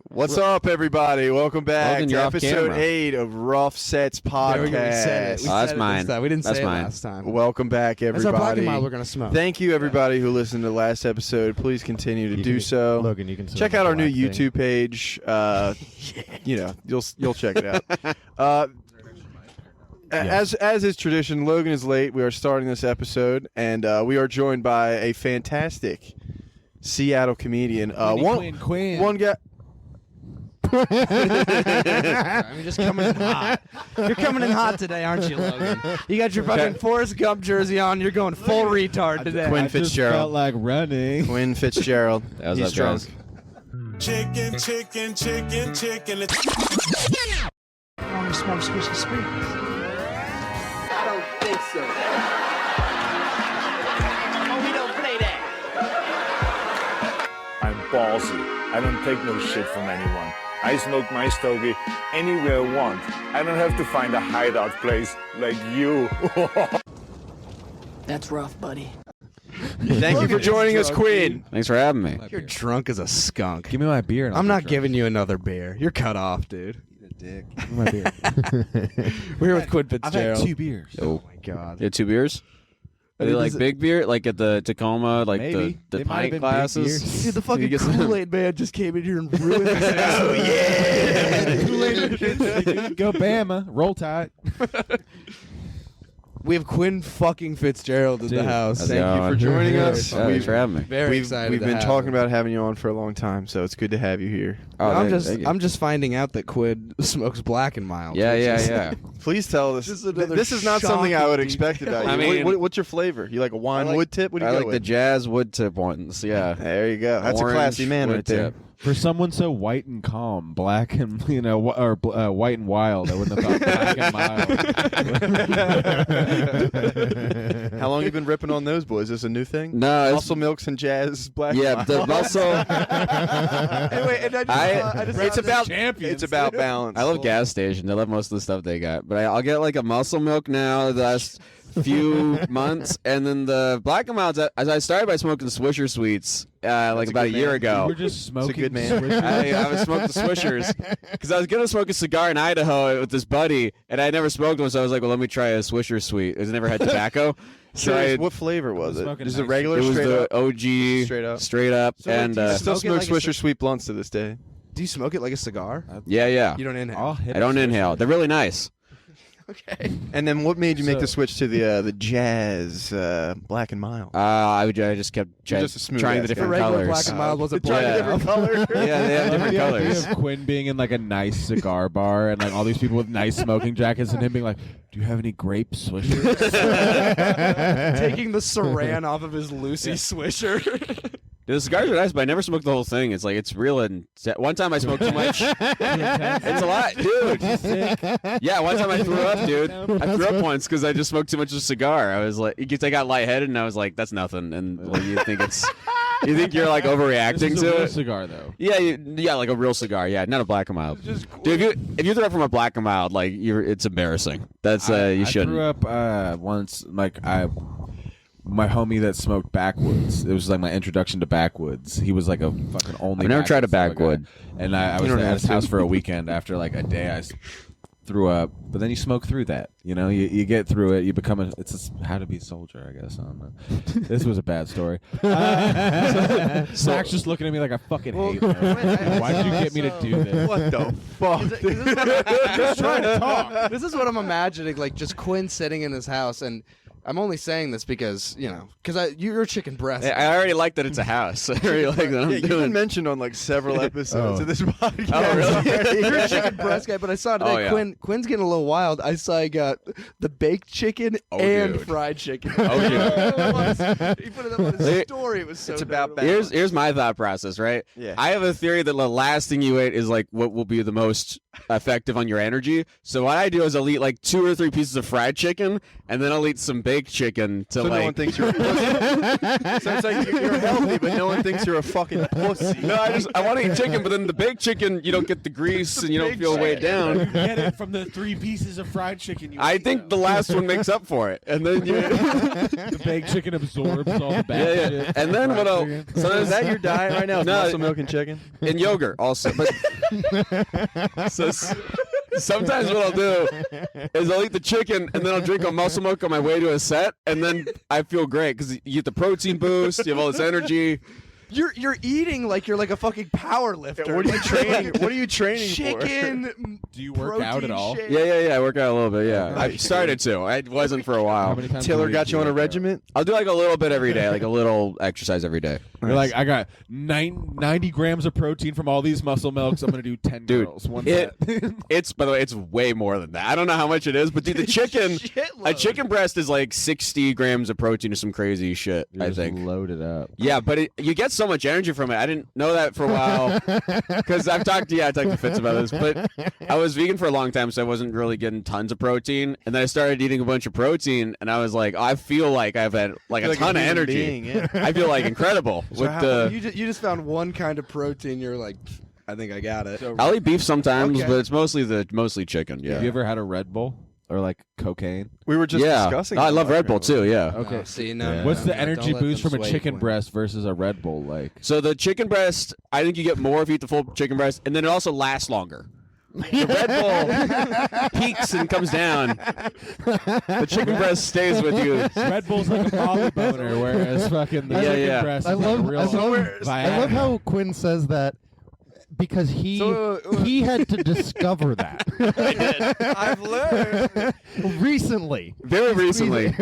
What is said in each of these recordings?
What's up, everybody? Welcome back Logan, to you're off episode camera. 8 of Rough Sets Podcast. That's mine. We didn't That's say mine. it last time. Welcome back, That's our black everybody. and mild we're going to smoke. Thank you, everybody who listened to the last episode. Please continue to do so. Logan, you can Check out our new YouTube page. You know, you'll check it out. As is tradition, Logan is late. We are starting this epised, and we are joined by a fantastic Seattle comedian. Quinn. One guy. I mean, just coming in hot. You're coming in hot today, aren't you, Logan? You got your fucking Forrest Gump jersey on. You're going full retard today. Quinn I just Fitzgerald. felt like running. Quinn Fitzgerald. That was He's us drunk. guys. Chicken. Only smoke squishy sweets. I don't think so. Oh, we don't play that. I'm ballsy. I don't take no shit from anyone. I smoke my stogie anywhere I want. I don't have to find a hideout place like you. That's rough, buddy. Thank you for joining us, Quinn. Thanks for having me. You're drunk as a skunk. Give me my beer. And I'm not giving you another beer. You're cut off, dude. Dick. Give me my beer. We're here with Quinn I've Fitzgerald. had 2 beers. Oh, my God. You had 2 beers? Are they like big beer, like at the Tacoma, like Maybe. the They might have pint been big glasses? beers. Dude, the You fucking get some- Kool-Aid man just came in here and ruined this. Oh, yeah. Kool-Aid. Go Bama. Roll Tide. We have Quinn fucking Fitzgerald in the Dude, house. how's it Thank you going? for joining us. Yeah, thanks for having me. Very We've excited. been to have talking him. about having you on for a long time, so it's good to have you here. Oh, I'm just finding out that Quinn smokes black and mild. Yeah, which yeah, is- yeah. Please tell us. This is another This is not something I shocking would expect about you. I mean- what's your flavor? You like a wine I like- wood tip? What do you I go like the with? jazz wood tip ones. Yeah. There you go. That's Orange a classy man wood right there. tip. For someone so white and calm, black and white and wild, I wouldn't have thought black and mild. How long you been ripping on those boys? Is this a new thing? No, it's- Muscle Milks and Jazz Black. Yeah, the muscle. Anyway, and It's about balance. I love gas stations. I love most of the stuff they got. But I'll get like a muscle milk now the last few months. And then the black and milds, as I started by smoking the Swisher Sweets like a about a good year man. ago. We're just smoking. good man. Swishers. I would smoke the Swishers because I was going to smoke a cigar in Idaho with this buddy, and I never smoked one, so I was like, well, let me try a Swisher Sweet. I never had tobacco. So Curious, I, what flavor was it? Smoking Just a nice regular it was straight the up? OG Straight up. So wait, and do you I still Smoke it smoke like a Swisher Sweet Blunts to this day. Do you smoke it like a cigar? yeah. You don't inhale. All hip I don't swishers. inhale. They're really nice. Okay. And then what made you make So- the switch to the Jazz Black and Mild? I just kept You're just a smooth trying the ass The different guy. regular colors. black and mild wasn't Trying black a different enough. color. Yeah, they have different The idea colors. of Quinn being in like a nice cigar bar and like all these people with nice smoking jackets and him being like, "Do you have any grape swishers?" Taking the saran off of his Lucy Swisher. The cigars are nice, but I never smoked the whole thing. It's like it's real. And one time I smoked too much. It's a lot, dude. Yeah, one time I threw up, dude. I threw up once because I just smoked too much of a cigar. I was like, because I got lightheaded, and I was like, that's nothing. And like, you think you're like This overreacting is a to real it. cigar though. Yeah, like a real cigar. Yeah, not a black and mild. Dude, if you throw up from a black and mild, like it's embarrassing. That's you I shouldn't. threw up once. My homie that smoked backwoods. It was like my introduction to backwoods. He was like a fucking only. I've never tried a backwoods backwood. guy. And I was don't at have his to. house for a weekend. After like a day, I threw up. But then you smoke through that. You know, you get through it. You become how to be a soldier. I guess I don't know. This was a bad story. Zach's just looking at me like I fucking hate her. Why did you get me to do this? What the fuck? Just trying to talk. This is what I'm imagining, like just Quinn sitting in his house, and I'm only saying this because you're a chicken breast. I already like that it's a house. I already like that I'm You've been doing. mentioned on like several episodes of this podcast. Oh, really? You're a chicken breast guy, but I saw today Oh, yeah. Quinn's getting a little wild. I saw he got the baked chicken and dude. fried chicken. Oh, dude. He put it up on his story. It was so It's about notable. Here's my thought process, right? Yeah. I have a theory that the last thing you ate is like what will be the most effective on your energy. So what I do is I'll eat like 2 or 3 pieces of fried chicken, and then I'll eat some baked chicken to So no one thinks you're a pussy. So it's like you're healthy, but no one thinks you're a fucking pussy. No, I want to eat chicken, but then the baked chicken, you don't get the grease and you don't feel weighed down. You get it from the 3 pieces of fried chicken. I think the last one makes up for it, and then the baked chicken absorbs all the bad shit. And then what else? So is that your diet right now? No. Muscle milk and chicken? And yogurt also. But sometimes what I'll do is I'll eat the chicken and then I'll drink a muscle milk on my way to a set, and then I feel great because you get the protein boost, you have all this energy. You're eating like you're like a fucking power lifter. What are you training? What are you training for? Chicken. Do you work out at all? shake. Yeah. I work out a little bit. Yeah, I started to. I wasn't for a How while. many times Taylor a week got do you on a work out? regiment? I'll do like a little bit every day, like a little exercise every day. You're like, I got 90 grams of protein from all these muscle milks. I'm gonna do 10 Dude, girls. One it- set. It's, by the way, it's way more than that. I don't know how much it is, but dude, the chicken, a chicken breast is like 60 grams of protein or some crazy shit. You're I just think. loaded up. Yeah, but you get so much energy from it. I didn't know that for a while because I talked to Fitz about this, but I was vegan for a long time, so I wasn't really getting tons of protein. And then I started eating a bunch of protein, and I was like, I feel like I've had like a ton of energy. Being, yeah. I feel like incredible with the. You just found one kind of protein. You're like, I think I got it. I'll eat beef sometimes, Okay. but it's mostly chicken. Yeah. Have you ever had a Red Bull or like cocaine? We were just discussing I it love Red Bull earlier. too. Yeah. Okay. See, no. Yeah. What's the energy Don't let boost them from a sway chicken you. breast versus a Red Bull like? So the chicken breast, I think you get more if you eat the full chicken breast, and then it also lasts longer. The Red Bull peaks and comes down. The chicken breast stays with you. Red Bull's like a molly boner, whereas fucking the Yeah, chicken yeah. breast I is love, like a real I love, I Viagra. love how Quinn says that because he had to discover that I've learned. recently. Very recently.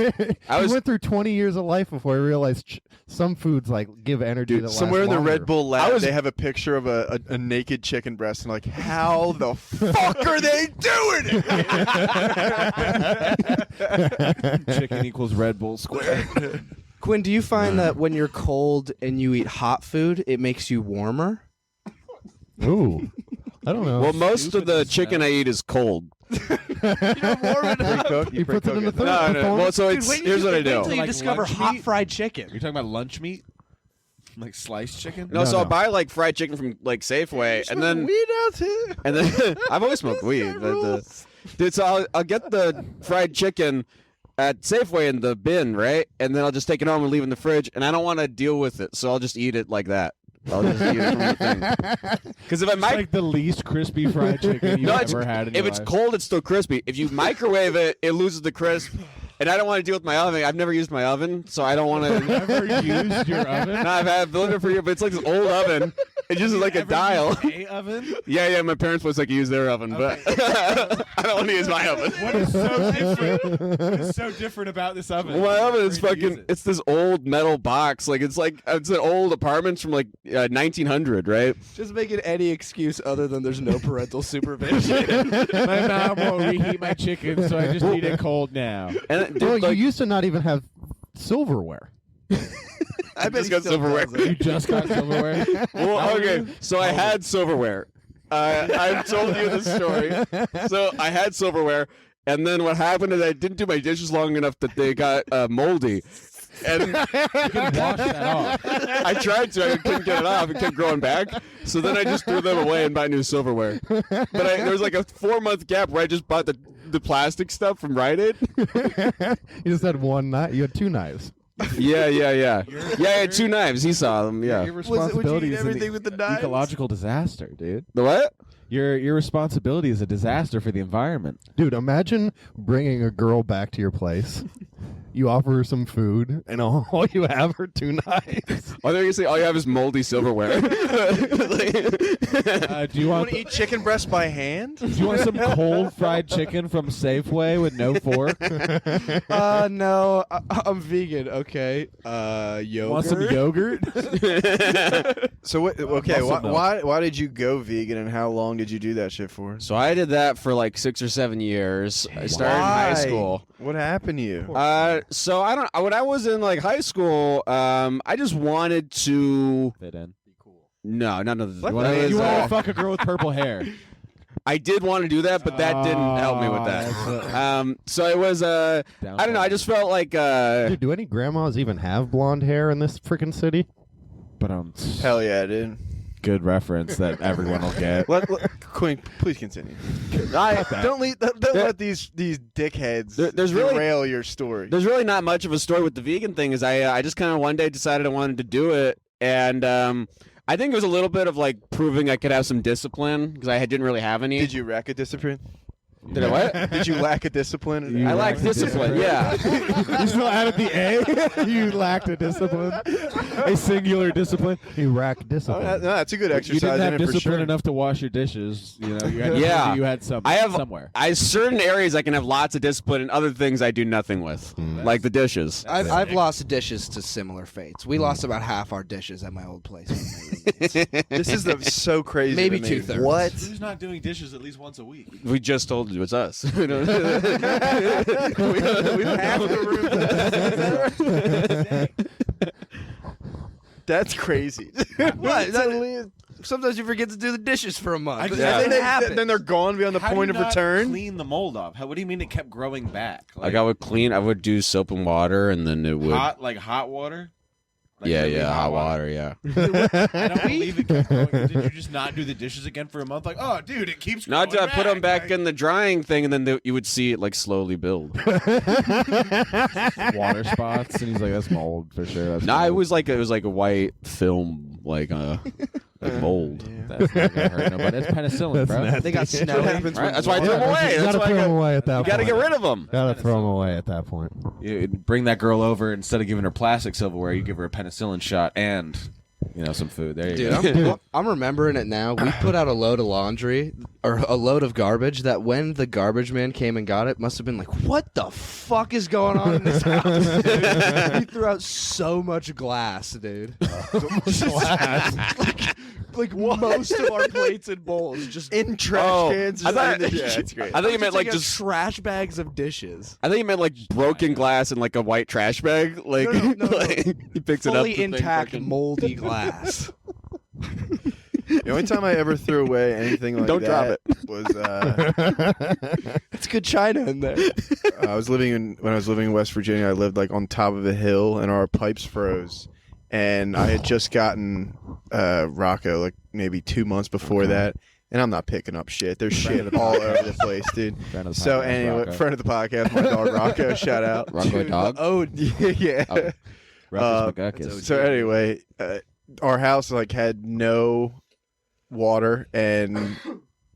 I went through 20 years of life before I realized some foods like give energy Dude, that somewhere in lasts the longer. Red Bull lab, I was- they have a picture of a naked chicken breast, and like, how the fuck are they doing it? Chicken equals Red Bull square. Quinn, do you find that when you're cold and you eat hot food, it makes you warmer? Ooh, I don't know. Well, most of the chicken I eat is cold. Pre-cooked? he puts it in the third. No. Well, so it's Wait, here's what I do. Until you Like discover lunch hot meat? fried chicken. You're talking about lunch meat, like sliced chicken? No, so I'll no. buy like fried chicken from like Safeway, and then weed out too. and then I've always smoked weed, but dude, so I'll get the fried chicken at Safeway in the bin, right? And then I'll just take it home and leave it in the fridge, and I don't want to deal with it, so I'll just eat it like that. I'll just eat it from the thing. Because if I It's like the least crispy fried chicken you've no, it's, ever had in if your it's life. cold, it's still crispy. If you microwave it, it loses the crisp. And I don't want to deal with my oven. I've never used my oven, so I don't want to. Ever used your oven? No, I've lived it for years, but it's like this old oven. It's just like a Ever dial. used a oven? Yeah, my parents was like use their oven, but I don't want to use my oven. What is so different? What is so different about this oven? Well, my oven is Where do you use fucking. it? It's this old metal box. Like it's an old apartment from like 1900, right? Just making any excuse other than there's no parental supervision. My mom won't reheat my chicken, so I just eat it cold now. And dude, Well, like, you used to not even have silverware. I bet just he got still silverware. does it. You just got silverware? Well, okay, so I had silverware. I've told you the story. So I had silverware, and then what happened is I didn't do my dishes long enough that they got moldy. And You can wash that off. I tried to, I couldn't get it off. It kept growing back. So then I just threw them away and bought new silverware. But there was like a 4-month gap where I just bought the plastic stuff from Rite Aid. You just had one knife. You had two knives. Yeah. Yeah, I had 2 knives. He saw them. Yeah. Your would you responsibility eat is everything an with the knives? ecological disaster, dude. The what? Your responsibility is a disaster for the environment. Dude, imagine bringing a girl back to your place. You offer her some food, and all you have are 2 knives. Oh, they're gonna say all you have is moldy silverware. Do you want Want to eat chicken breast by hand? do you want some cold fried chicken from Safeway with no fork? No, I'm vegan. Okay. Yogurt. Want some yogurt? So what? Okay, Muscle milk. why did you go vegan, and how long did you do that shit for? So I did that for like 6 or 7 years. I started in high school. What happened to you? So I don't. When I was in like high school, I just wanted to. Fit in. No, none of What when the- I was, You want to fuck a girl with purple hair? I did want to do that, but that didn't help me with that. So it was I don't know. I just felt like Dude, do any grandmas even have blonde hair in this freaking city? But Hell yeah, dude. good reference that everyone will get. Quinn, please continue. Don't let these dickheads there's really derail your story. There's really not much of a story with the vegan thing. Is I just kind of one day decided I wanted to do it, and I think it was a little bit of like proving I could have some discipline because I didn't really have any. Did you lack a discipline? Did I what? Did you lack a discipline? I lack discipline. Yeah. You still added the A? You lacked a discipline. A singular discipline. You lack discipline. No, that's a good exercise. You didn't have in it discipline for sure. enough to wash your dishes. You know, you had Yeah. you had some. I have somewhere. certain areas I can have lots of discipline, and other things I do nothing with, like the dishes. I've lost dishes to similar fates. We lost about half our dishes at my old place. This is so crazy. Maybe to me. 2/3. What? Who's not doing dishes at least once a week? We just told you it's us. We don't have the room. That's crazy. What? Sometimes you forget to do the dishes for a month. Then they're gone beyond the How point do of you not return. Clean the mold off. What do you mean it kept growing back? Like I would clean. I would do soap and water, and then it would. hot water. Like yeah, really yeah, hot water. Yeah. I don't believe it kept growing. Did you just not do the dishes again for a month? Like, oh, dude, it keeps. Not growing to put them back Like, in the drying thing, and then you would see it like slowly build. Water spots, and he's like, "That's mold for sure." That's Nah, mold. it was like a white film, like mold. That's not gonna hurt nobody. That's penicillin, That's bro. nasty. They got What snowy. happens Right? when That's why I threw water- them away. You That's gotta why throw them away at that you point. gotta get rid of them. Gotta throw them away at that point. You bring that girl over instead of giving her plastic silverware, you give her a penicillin shot and some food. There you go. Dude, I'm remembering it now. We put out a load of laundry or a load of garbage that when the garbage man came and got it, must have been like, what the fuck is going on in this house, dude? He threw out so much glass, dude. like most of our plates and bowls just in trash cans. I thought, yeah, that's great. I think you meant like just. trash bags of dishes. I think you meant like broken glass in like a white trash bag. Like, No. like he picks it up. Fully the thing intact, fucking- moldy glass. The only time I ever threw away anything like Don't drop that was It's good china in there. when I was living in West Virginia. I lived like on top of a hill, and our pipes froze. And I had just gotten Rocco like maybe 2 months before that, and I'm not picking up shit. There's shit all over the place, dude. Friend of the So podcast, anyway, Rocco. friend of the podcast, my dog Rocco, shout out. Rocco dog? Oh yeah. Oh. Ruckus McGuckus. So anyway, our house like had no water, and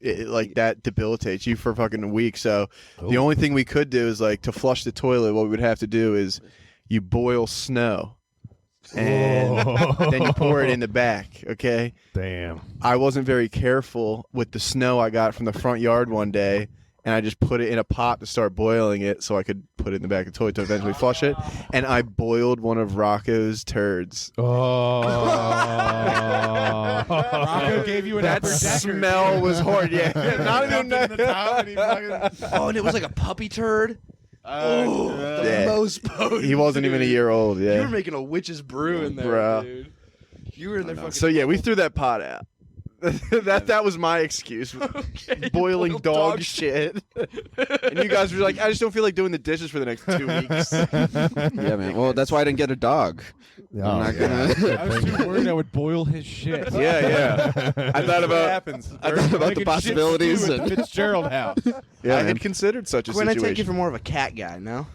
it, like that debilitates you for fucking a week. So the only thing we could do is like to flush the toilet. What we would have to do is you boil snow, and then you pour it in the back. Okay. Damn. I wasn't very careful with the snow I got from the front yard one day, and I just put it in a pot to start boiling it so I could put it in the back of the toilet to eventually flush it. And I boiled one of Rocco's turds. Rocco gave you an That upper decker. smell was horrid. Yeah, not even Dumped it in the tub and he fucking- Oh, and it was like a puppy turd. The Yeah. most potent. He wasn't even a year old. You were Yeah. making a witch's brew in there, Bro. dude. You were in there fucking. So yeah, we threw that pot out. that was my excuse. Boiling dog shit. And you guys were like, I just don't feel like doing the dishes for the next 2 weeks. Yeah, man. Well, that's why I didn't get a dog. I'm not gonna. I was too worried I would boil his shit. Yeah. I thought What about. happens? I thought about the possibilities. At the Fitzgerald house. Yeah, I man. had considered such a When I situation. take you for more of a cat guy, no?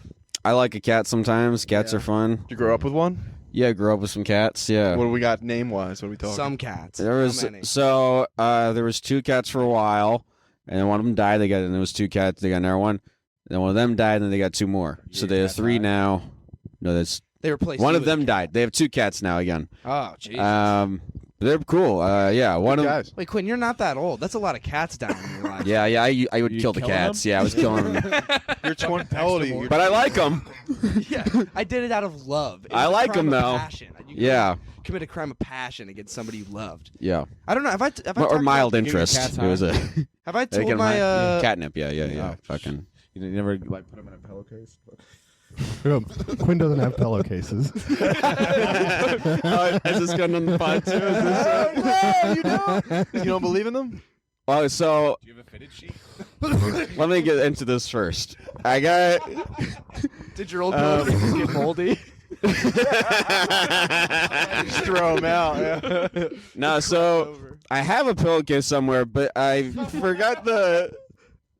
I like a cat sometimes. Cats are fun. Did you grow up with one? Yeah, I grew up with some cats. Yeah. What do we got name wise? What are we talking? Some cats. There was How many? there was 2 cats for a while, and then one of them died. And there was 2 cats. They got another one. Then one of them died, and then they got 2 more. So they have 3 now. No, that's They replaced one you of with a them died. They have 2 cats now again. Oh, Jesus. They're cool. Yeah, one of them. guys. Wait, Quinn, you're not that old. That's a lot of cats dying in your life. Yeah. I would You kill the killing cats. them? Yeah, I was killing them, You're 20. How old are you? but I like them. Yeah, I did it out of love. It I was a like crime 'em, of though. Passion. You Yeah. commit a crime of passion against somebody you loved. Yeah, I don't know. Have I or talked mild about, interest. cats It was a have I they told get 'em my high. Catnip. Yeah. Oh. Fucking. You never like put him in a pillowcase. Quinn doesn't have pillowcases. Is this going on the pod too? No, you don't. You don't believe in them? Oh, so Do you have a fitted sheet? let me get into this first. I got. Did your old pillows get moldy? Just throw them out. Yeah. No, so I have a pillowcase somewhere, but I forgot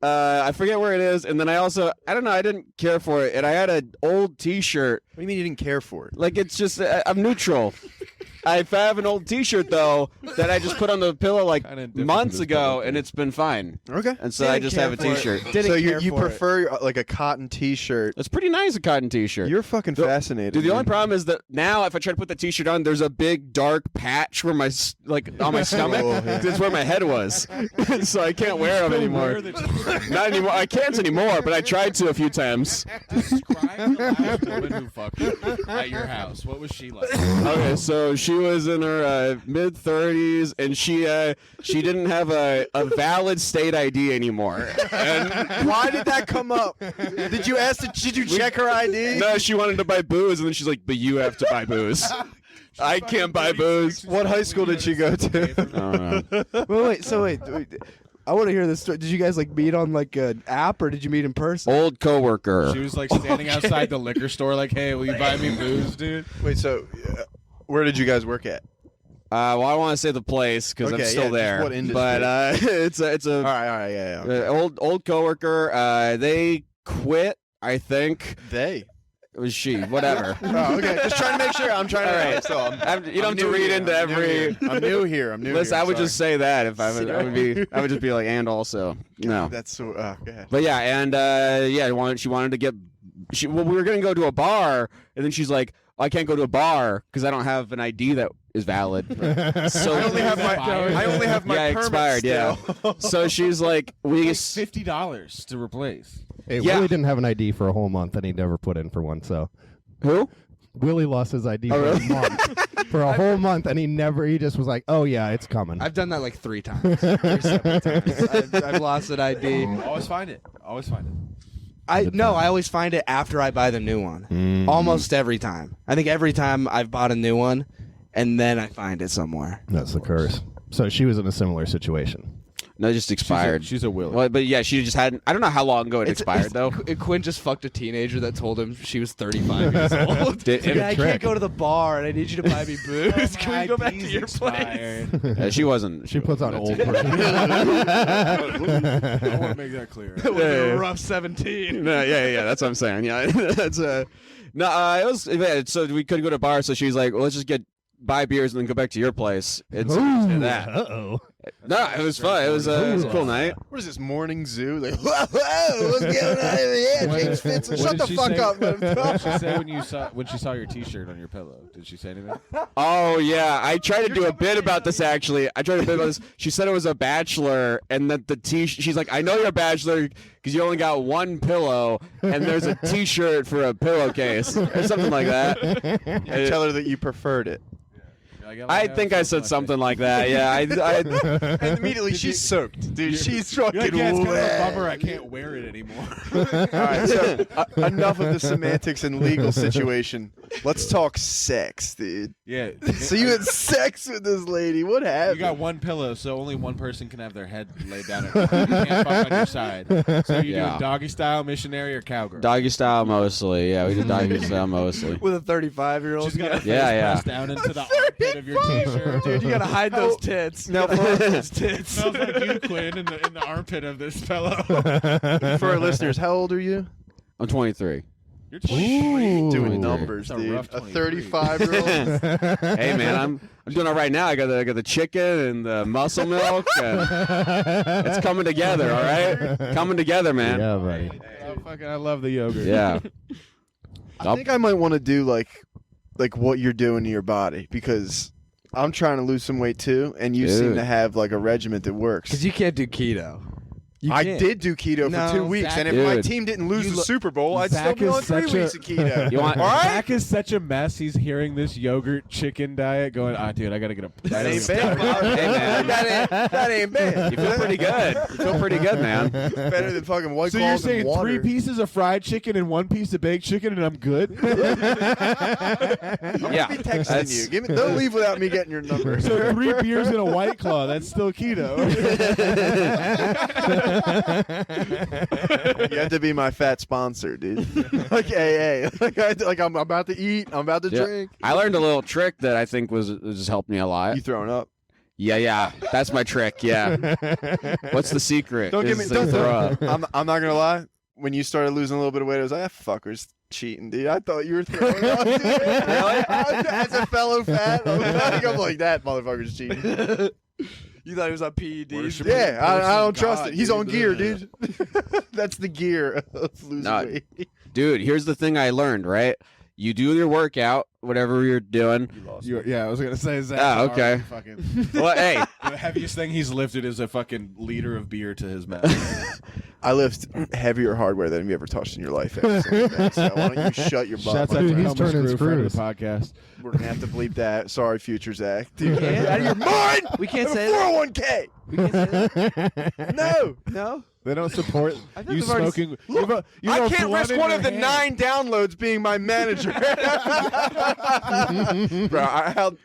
I forget where it is, and then I don't know, I didn't care for it, and I had an old T-shirt. What do you mean you didn't care for it? Like, it's just, I'm neutral. I have an old T-shirt, though, that I just put on the pillow, like, Kinda different months from this ago, pillow. and it's been fine. Okay. And so I just have a T-shirt. So you prefer like a cotton T-shirt? It's pretty nice, a cotton T-shirt. You're fucking fascinated. Dude, the only problem is that now if I try to put the T-shirt on, there's a big dark patch where my on my stomach. Oh, yeah. That's where my head was, so I can't wear them anymore. Not anymore. I can't anymore, but I tried to a few times. Describe the last woman who fucked you at your house. What was she like? Okay, so she was in her mid-30s, and she didn't have a valid state ID anymore. And Why did that come up? Did you ask? Did you check her ID? no, she wanted to buy booze, and then she's like, "But you have to buy booze." I can't buy booze. What high school did she go to? I don't know. Wait. I want to hear this story. Did you guys like meet on like an app or did you meet in person? Old coworker. She was like standing outside the liquor store, like, "Hey, will you buy me booze, dude?" Wait, so where did you guys work at? Well, I don't want to say the place because Okay, I'm still yeah, just there. what industry? But it's a All right, yeah. old coworker. They quit. I think They. it was she. Whatever. Oh, okay. Just trying to make sure. I'm trying to. All right. So You don't have to read into every. I'm new here. Listen, I would just say that if I would just be like, and also no. That's so. Go ahead. But yeah, and she wanted to get. Well, we were gonna go to a bar, and then she's like, I can't go to a bar because I don't have an ID that is valid. So I only have my yeah, permit expired. still. Yeah. So she's like, we. $50 to replace. Hey, Yeah. Willie didn't have an ID for a whole month, and he never put in for one. So Who? Willie lost his ID Oh, for really? a month, for a whole month, and he just was like, "Oh yeah, it's coming." I've done that like 3 times. 3 separate times. I've lost an ID. Always find it. I always find it after I buy the new one. Almost every time. I think every time I've bought a new one, and then I find it somewhere. That's the curse. So she was in a similar situation. No, it just expired. She's a Willie. Well, but yeah, she just hadn't. I don't know how long ago it expired though. Quinn just fucked a teenager that told him she was 35 years old. Did- Yeah, I trick. can't go to the bar, and I need you to buy me booze. Can we go back to your place? She wasn't. She puts on old. I want to make that clear. It was a rough 17. No, yeah. That's what I'm saying. Yeah, that's no. It was. Yeah, so we couldn't go to a bar, so she's like, "Well, let's just buy beers and then go back to your place." It's that. Uh-oh. No, it was fun. It was a cool night. What is this morning zoo? Like, whoa, what's going on over here, James Fitz? Shut the fuck up. What did she say when she saw your T-shirt on your pillow? Did she say anything? Oh yeah, I tried to do a bit about this actually. She said it was a bachelor, and that the she's like, I know you're a bachelor because you only got one pillow, and there's a T-shirt for a pillowcase or something like that. Tell her that you preferred it. I think I said something like that. Yeah, And immediately she's soaked, dude. She's fucking You're like, yeah, it's kind of a wet. bummer I can't wear it anymore. All right, so enough of the semantics and legal situation. Let's talk sex, dude. Yeah. So you had sex with this lady. What happened? You got one pillow, so only one person can have their head laid down. You can't fuck on your side. So you Yeah. do doggy style, missionary, or cowgirl. doggy style mostly. Yeah, we did doggy style mostly. With a 35-year-old. She's got her face Yeah. pressed down into the armpit of your T-shirt. Dude, you gotta hide those tits. Now, those tits. Smells like you, Quinn, in the armpit of this pillow. for our listeners, how old are you? I'm 23. You're 23. Doing numbers, That's a dude. rough A 23. 35-year-old. Hey man, I'm doing all right now. I got the chicken and the muscle milk. It's coming together, all right? Coming together, man. Yeah, buddy. I love the yogurt. Yeah. I think I might want to do like what you're doing to your body because I'm trying to lose some weight too, and you seem Dude. to have like a regimen that works. Because you can't do keto. I did do keto for 2 weeks, and if my Dude. team didn't lose the Super Bowl, I'd still be on 3 weeks of keto. You want? All right? Zach is such a mess. He's hearing this yogurt chicken diet going, dude, I got to get a... That ain't bad. Hey, man. That ain't bad. You feel pretty good. You feel pretty good, man. It's better than fucking White So you're Claws saying and water. 3 pieces of fried chicken and 1 piece of baked chicken and I'm good? Yeah. Be texting you. Don't leave without me getting your number. So 3 beers and a White Claw, that's still keto. You have to be my fat sponsor, dude. Like AA. Like I'm about to eat. I'm about to Yeah. drink. I learned a little trick that I think was just helped me a lot. You throwing up? Yeah. That's my trick. Yeah. What's the secret? Don't give me. Is to Don't, throw up. I'm not gonna lie. When you started losing a little bit of weight, I was like, fucker's cheating, dude. I thought you were throwing up. Dude. Really? As a fellow fat, I'm like that motherfucker's cheating. You thought he was on PEDs? Yeah, I don't trust it. He's on gear, dude. That's the gear of losing No. weight. Dude, here's the thing I learned, right? You do your workout, whatever you're doing. Yeah, I was going to say Zach. Oh, okay. Well, hey. The heaviest thing he's lifted is a fucking liter of beer to his mouth. I lift heavier hardware than you ever touched in your life. So why don't you shut your butt? Shouts out Dude, to he's Helmut turning Screw, friend of screws. the podcast. We're gonna have to bleep that. Sorry, future Zach. Dude, can't? get out of your mind. We can't I have say a that. 401k. We can't say that. No. They don't support I thought you they've already- smoking. Look, you have I a can't blunt risk in one your of the hand. 9 downloads being my manager. Bro, how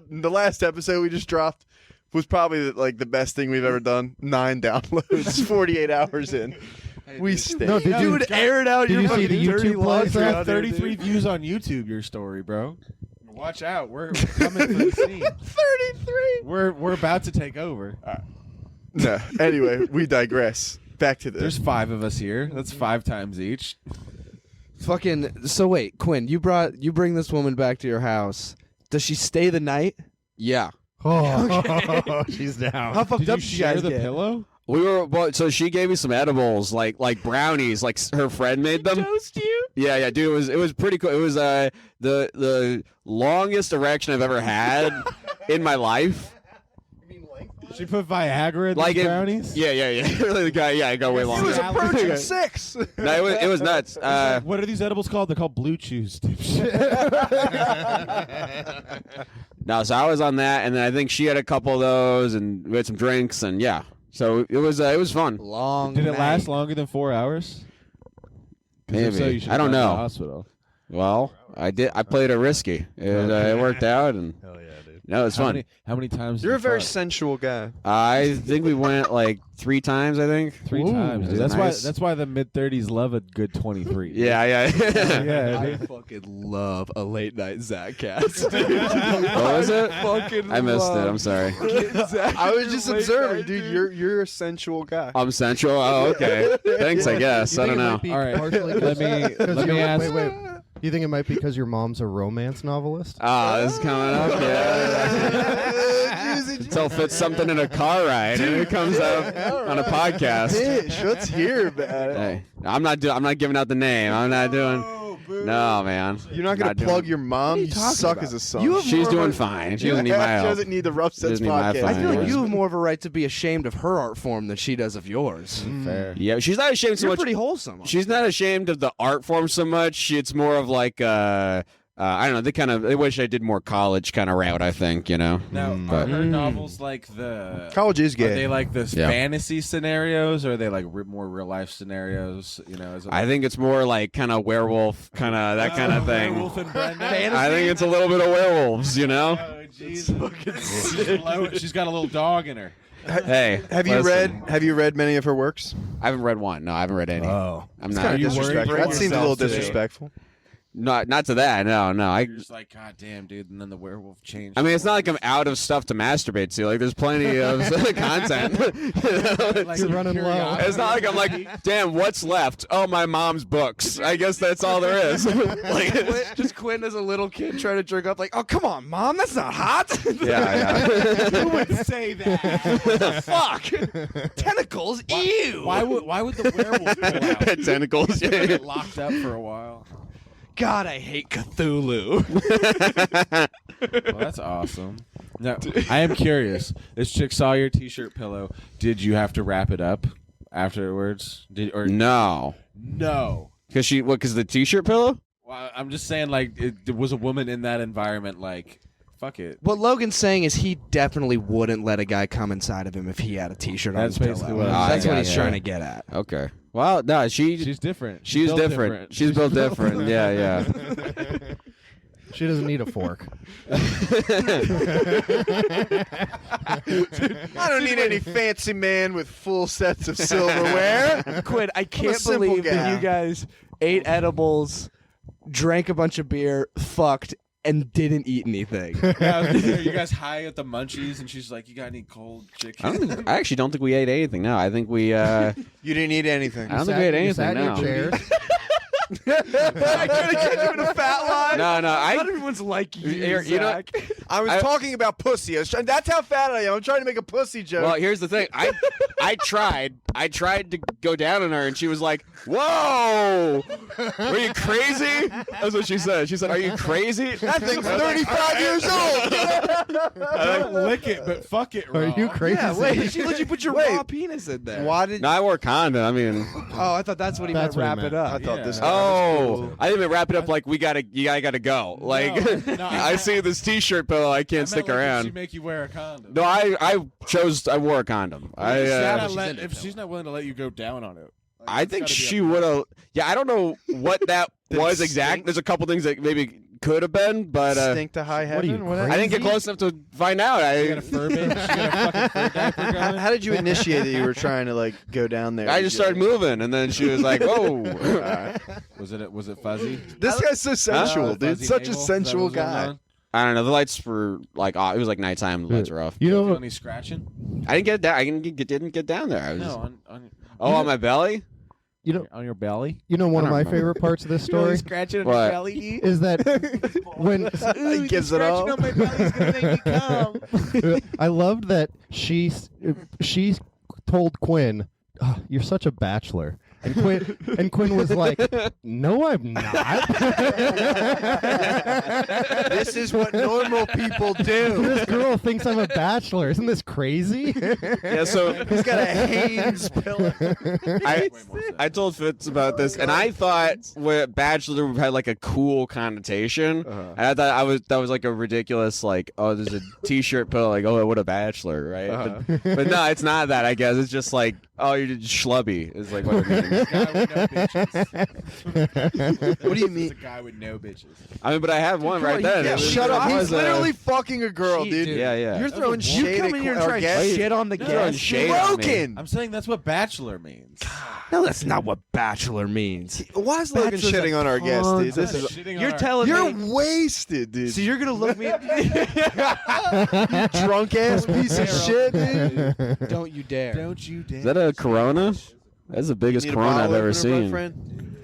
the last episode we just dropped was probably like the best thing we've ever done. 9 downloads, 48 hours in. We stayed. No, did you- Dude, air it out. did Your you see fucking the dirty YouTube laundry plays? out there, 33 dude. views on YouTube. Your story, bro. Watch out. We're coming for the scene. 33. We're about to take over. No. Anyway, we digress. Back to this. There's 5 of us here. That's 5 times each. Fucking. So wait, Quinn, you bring this woman back to your house. Does she stay the night? Yeah. Oh, she's down. How fucked Did up you did you share guys the get? pillow? We were so she gave me some edibles, like brownies, like her friend made them. Toast you? Yeah, dude, it was pretty cool. It was the longest erection I've ever had in my life. She put Viagra in Like these it- brownies? Yeah. Really, the guy, I got way He longer. was approaching 6. No, it was nuts. What are these edibles called? They're called Blue Chews, dipshit. No, so I was on that, and then I think she had a couple of those, and we had some drinks, and yeah. So it was fun. Long. Did it night. last longer than 4 hours? 'Cause if Maybe. so, you should I don't have gone to know. the hospital. Well, I did. I played it risky. It worked out, and Hell yeah, dude. no, it's fun. How many times? You're a did you very fuck? sensual guy. I think we went like 3 times. I think 3 Ooh, times. is Dude. it That's nice? why the mid-30s love a good 23. Yeah. Yeah. I dude. fucking love a late night Zach cast. What was it? Fucking I missed it. love I'm sorry. I was just observing, dude. You're a sensual guy. I'm sensual. Oh, okay. Thanks. I guess. You I think don't it know. might be All right. partially Let me ask. Wait. You think it might be because your mom's a romance novelist? Ah, this is coming up. Yeah. Tell Fitz something in a car ride, and it comes up on a podcast. Bitch, let's hear about it. Hey, I'm not giving out the name. I'm not doing. No, man. You're not gonna doing- plug your mom. You talking suck about? as a son. You have She's more of doing a- fine. She doesn't need my She help. doesn't need the Rough Sets Doesn't need my podcast. I feel like Fine. you have more of a right to be ashamed of her art form than she does of yours. Fair. Yeah, she's not ashamed so You're much. pretty wholesome. She's not ashamed of the art form so much. It's more of like I don't know. They wish I did more college kind of route. I think Now, are But- her novels like the College is Are gay. they like the Yeah. fantasy scenarios, or are they like more real life scenarios? You know, is it I think it's more like kind of werewolf, kind of that kind of thing. Werewolf and Brenda. I think it's a little bit of werewolves, you know. Oh, Jesus. She's got a little dog in her. Hey, Have you listen, read many of her works? I haven't read one. No, I haven't read any. Oh. I'm It's not. kind of you worried disrespectful. for That seems a little yourself, too? disrespectful. Not to that. No. You're just like, God damn, dude. And then the werewolf changed. I mean, it's not like I'm out of stuff to masturbate to. Like, there's plenty of content. You know? Like You're running low. curiosity. It's not like I'm like, damn, what's left? Oh, my mom's books. I guess that's all there is. Like, Just Quinn as a little kid trying to drink up, like, oh, come on, Mom, that's not hot. yeah. Who would say that? Fuck. Tentacles, ew. Why would the werewolf pull out? Tentacles. Get locked up for a while. God, I hate Cthulhu. Well, that's awesome. Now, I am curious. This chick saw your T-shirt pillow. Did you have to wrap it up afterwards? No. No. Because the t-shirt pillow? Well, I'm just saying, like, there was a woman in that environment, like, fuck it. What Logan's saying is he definitely wouldn't let a guy come inside of him if he had a T-shirt on That's his basically pillow. what I'm That's saying. what he's Yeah. trying to get at. Okay. Well, no, She's different. she's built different. She's built different. Yeah. She doesn't need a fork. I don't need any fancy man with full sets of silverware. Quinn, I can't simple believe guy. that you guys ate edibles, drank a bunch of beer, fucked, and didn't eat anything. Yeah, you guys high at the munchies, and she's like, "You got any cold chicken?" I actually don't think we ate anything. No, I think we. You didn't eat anything. I don't think we ate You anything. sat in your No. chairs. I couldn't catch you in a fat line. No. Not everyone's like you, You know, Zach. I was talking about pussy. That's how fat I am. I'm trying to make a pussy joke. well, here's the thing. I tried to go down on her, and she was like, "Whoa, were you crazy?" That's what she said. She said, "Are you crazy?" that thing's 35 years old. Don't lick it, but fuck it. Are Raw. you crazy? Yeah, wait, she let you put your Wait. raw penis in there. Why did No, I wore a condom. I mean, Oh, I thought that's what he That's meant. what he Wrap meant. it up. I thought Yeah. this? oh, I didn't even wrap it up like you gotta go. Like No, I see this T-shirt pillow, I can't stick She around. make you wear a condom. No, I wore a condom. If she's not willing to let you go down on it. Like, I it's think gotta be she a- would have. Yeah, I don't know what that Did it was stink? exact. There's a couple things that maybe could have been, but Stink to high What are you, heaven. crazy? I didn't get close enough to find out. She got a fur baby. She got a fucking fur diaper going. How did you initiate that you were trying to like go down there? I just started moving, and then she was like, "Whoa." Was it fuzzy? This guy's so sensual, dude. Fuzzy Such a navel? Is that sensual what was going guy. on? I don't know. The lights were like off. It was like nighttime. The lights were off. You Feel know, any scratching? I didn't get down. didn't get down there. I was No, on on my belly. on your belly. you know, one of I my don't favorite parts of this story Scratching What? your belly. is that when He gives it all. on my belly's gonna make me come. I loved that she told Quinn, "Oh, "You're such a bachelor," and Quinn was like, "No, I'm not." This is what normal people do. This girl thinks I'm a bachelor. Isn't this crazy? Yeah. So He's got a Hanes pillow. I told Fitz about this, and I thought bachelor had like a cool connotation. And I thought that was like a ridiculous, like, oh, there's a T-shirt pillow, like, oh, what a bachelor, right? But no, it's not that. I guess it's just like, oh, you're just schlubby. It's like what it means. Guy with no bitches. What do you It's mean? a guy with no bitches. I mean, but I have one right then. Yeah, It was- shut up. it He's was, literally fucking a girl, She- dude. dude. Yeah. You're throwing You shade come in here and at try our and guest. shit on the You're throwing guest. shade on me. Logan! I'm saying that's what bachelor means. No, that's not what bachelor means. Why is Logan Bachelor's shitting a on our guest, dude? This is. Shitting on You're our- telling You're me. wasted, dude. So you're gonna look me. drunk ass piece of shit, dude. Don't you dare. Don't you dare. Is that a Corona? That's the biggest Need a Corona I've bottle ever opener, my seen. friend?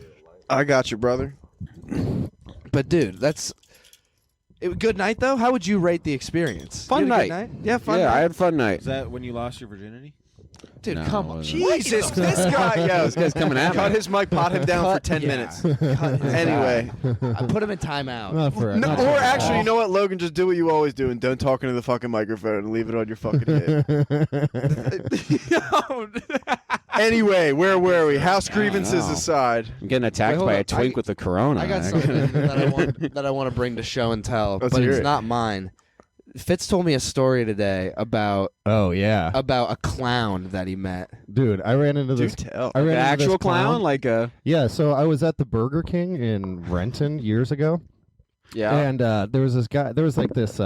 I got you, brother. But dude, good night though. How would you rate the experience? Fun You had a good night. Yeah, fun Yeah, night. I had a fun night. Is that when you lost your virginity? Dude, No, come it on. wasn't. Jesus, this guy, yo. This guy's coming at Cut me. his mic, pot him down for 10 yeah. minutes. Cut his Anyway. I put him in timeout. Not for No, not or for- actually, you know what, Logan? Just do what you always do and don't talk into the fucking microphone and leave it on your fucking head. Anyway, where were we? House grievances know. aside. I'm getting attacked Wait, by a hold on. twink with a Corona. I got something that I want to bring to show and tell, Let's but hear it's it. not mine. Fitz told me a story today about Oh yeah, a clown that he met. dude, I ran into Do this. tell. I ran An into actual this clown, like a Yeah, so I was at the Burger King in Renton years ago, and there was this guy. There was like this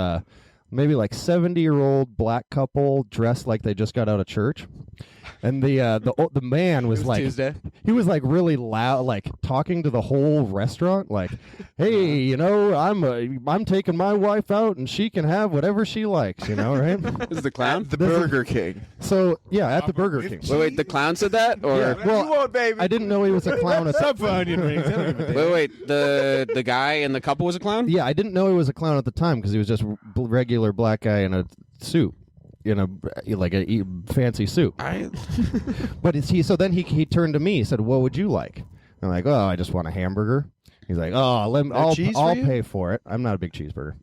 maybe like 70-year-old black couple dressed like they just got out of church, and the man was like Tuesday. he was like really loud, like talking to the whole restaurant, like, "Hey, you know, I'm taking my wife out, and she can have whatever she likes, you know, right?" This is the clown. The Burger King. So yeah, at the Burger King. Wait, the clown said that, or Yeah, well, you want, baby? I didn't know he was a clown at the Sub for onion rings. I don't give a damn. wait, the guy and the couple was a clown. Yeah, I didn't know he was a clown at the time because he was just regular black guy in a suit, in a fancy suit. But so then he turned to me. He said, "What would you like?" I'm like, "Oh, I just want a hamburger." He's like, "Oh, No cheese for I'll you? pay for it. I'm not a big cheeseburger."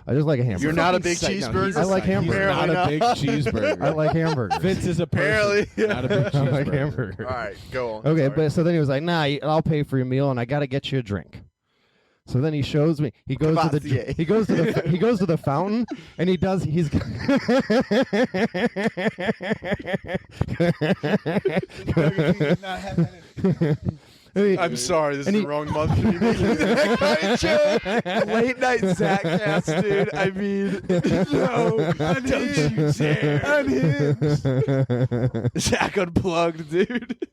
I just like a hamburger. You're not a big Psych- no, cheeseburger. he's I like He's hamburger. not a big cheeseburger. I like hamburger. Vince is a person, Apparently. not a big I cheeseburger. like hamburger. All right, go on. Okay, Sorry. but so then he was like, "Nah, I'll pay for your meal, and I got to get you a drink." So then he shows me. He goes to the. Cavassier. He goes to the. He goes to the fountain, and he does. He's. I'm sorry, this is and the he- wrong month to be making that kind of joke. Late night Zach cast, dude. I mean, no, don't you dare. Unhinged. Zach unplugged, dude.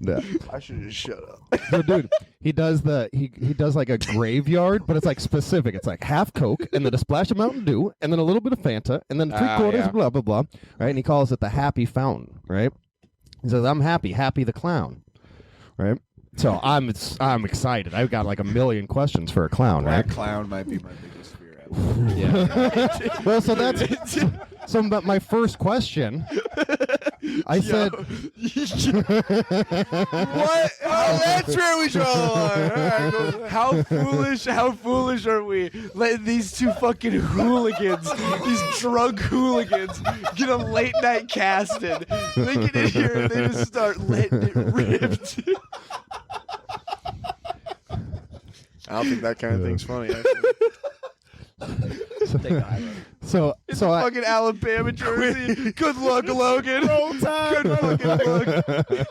No. I should just shut up. So, dude, he does he does like a graveyard, but it's like specific. It's like half Coke, and then a splash of Mountain Dew, and then a little bit of Fanta, and then 3/4 yeah. blah blah blah. Right, and he calls it the Happy Fountain. Right, he says, "I'm happy, Happy the clown." Right. So I'm excited. I've got like a million questions for a clown. Right. Black clown might be my biggest fear ever. Well, so that's so. But my first question, I said, What? Oh, that's where we draw the line. All right, how foolish are we letting these two fucking hooligans, these drunk hooligans, get a late night casting? They get in here and they just start letting it rip. I don't think that kind of thing's funny. so I, Fucking Alabama jersey. Good luck, Logan. Roll time. Good fucking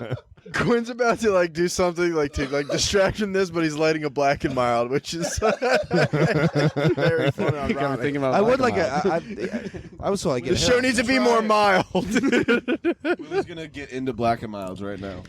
luck. Quinn's about to like do something like to like distract from this, but he's lighting a Black and Mild, which is very funny. I'm ironic. thinking about I would Black like and I was so like The show needs to be more mild. Willie's gonna get into Black and Milds right now.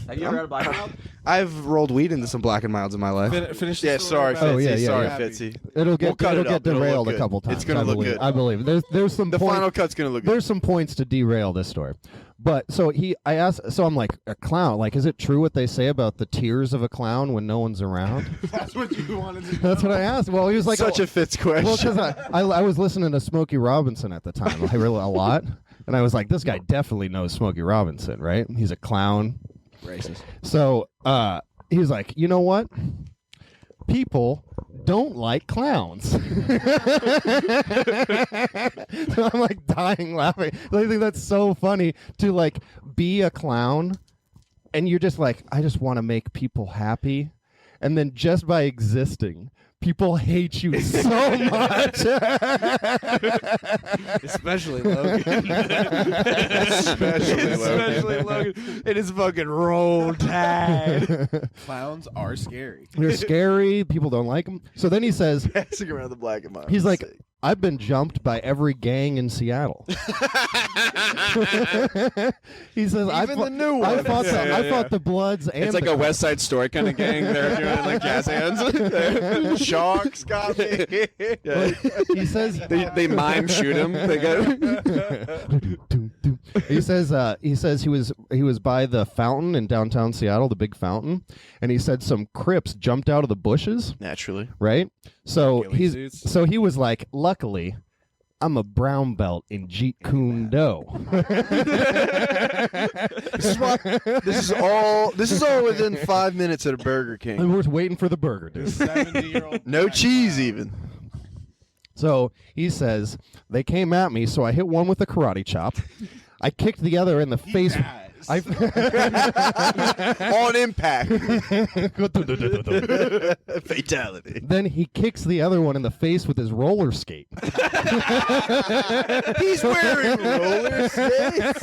Have you ever had a Black and Mild? I've rolled weed into some Black and Milds in my life. Finish. Yeah, sorry, Oh, Fitzy. yeah, yeah, sorry, yeah. Fitzy. it'll get We'll cut it'll it get up. It'll look derailed a good. couple times. It's gonna I look believe. good. I believe there's some The point, final cut's gonna look good. there's some points to derail this story. But so I asked, so I'm like, a clown, like, is it true what they say about the tears of a clown when no one's around? That's what you wanted to. That's what I asked. Well, he was like, Such a Fitz question. well, because I was listening to Smokey Robinson at the time, like, really a lot, and I was like, this guy definitely knows Smokey Robinson, right? He's a clown. Racist. So he was like, you know what? People don't like clowns. So I'm like dying laughing. I think that's so funny to like be a clown and you're just like, I just want to make people happy. And then just by existing, people hate you so much. Especially Logan. Especially Logan. It is fucking roll tide. Clowns are scary. They're scary. People don't like them. So then he says, Passing around the Black and Mild. he's like, I've been jumped by every gang in Seattle. He says, Even the new I one. fought, Yeah, I fought the Bloods and It's like the a West Side Story kind of gang. They're doing like jazz hands. Sharks got me. He says they mime shoot him. They go. he says he was by the fountain in downtown Seattle, the big fountain, and he said some Crips jumped out of the bushes, Naturally. right? So Ghillie suits. he was like, luckily, I'm a brown belt in Jeet Kune Do. This is all within 5 minutes at a Burger King. And we're waiting for the burger, dude. 70-year-old. No cheese even. So he says, they came at me, so I hit one with a karate chop. I kicked the other in the face. I On impact. Fatality. Then he kicks the other one in the face with his roller skate. He's wearing roller skates.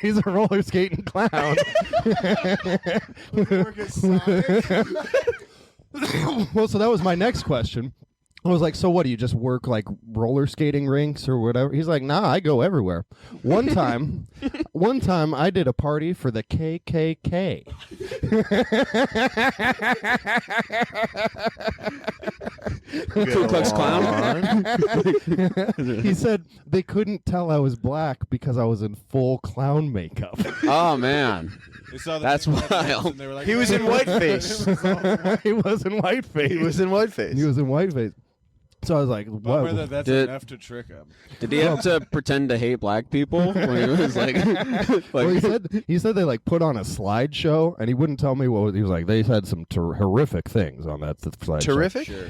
He's a roller skating clown. Well, so that was my next question. I was like, so what, do you just work like roller skating rinks or whatever? He's like, nah, I go everywhere. One time I did a party for the KKK. Ku Klux Klan. He said they couldn't tell I was black because I was in full clown makeup. Oh man, They saw the That's thing on Netflix wild. and they were like, He was in whiteface. He was in whiteface. He was in whiteface. He was in whiteface. So I was like, But what? whether that's Did- enough to trick him. Did he have to pretend to hate black people when he was like, Well, he said they like put on a slideshow, and he wouldn't tell me what he was like. They said some horrific things on that slideshow. Terrific? Sure.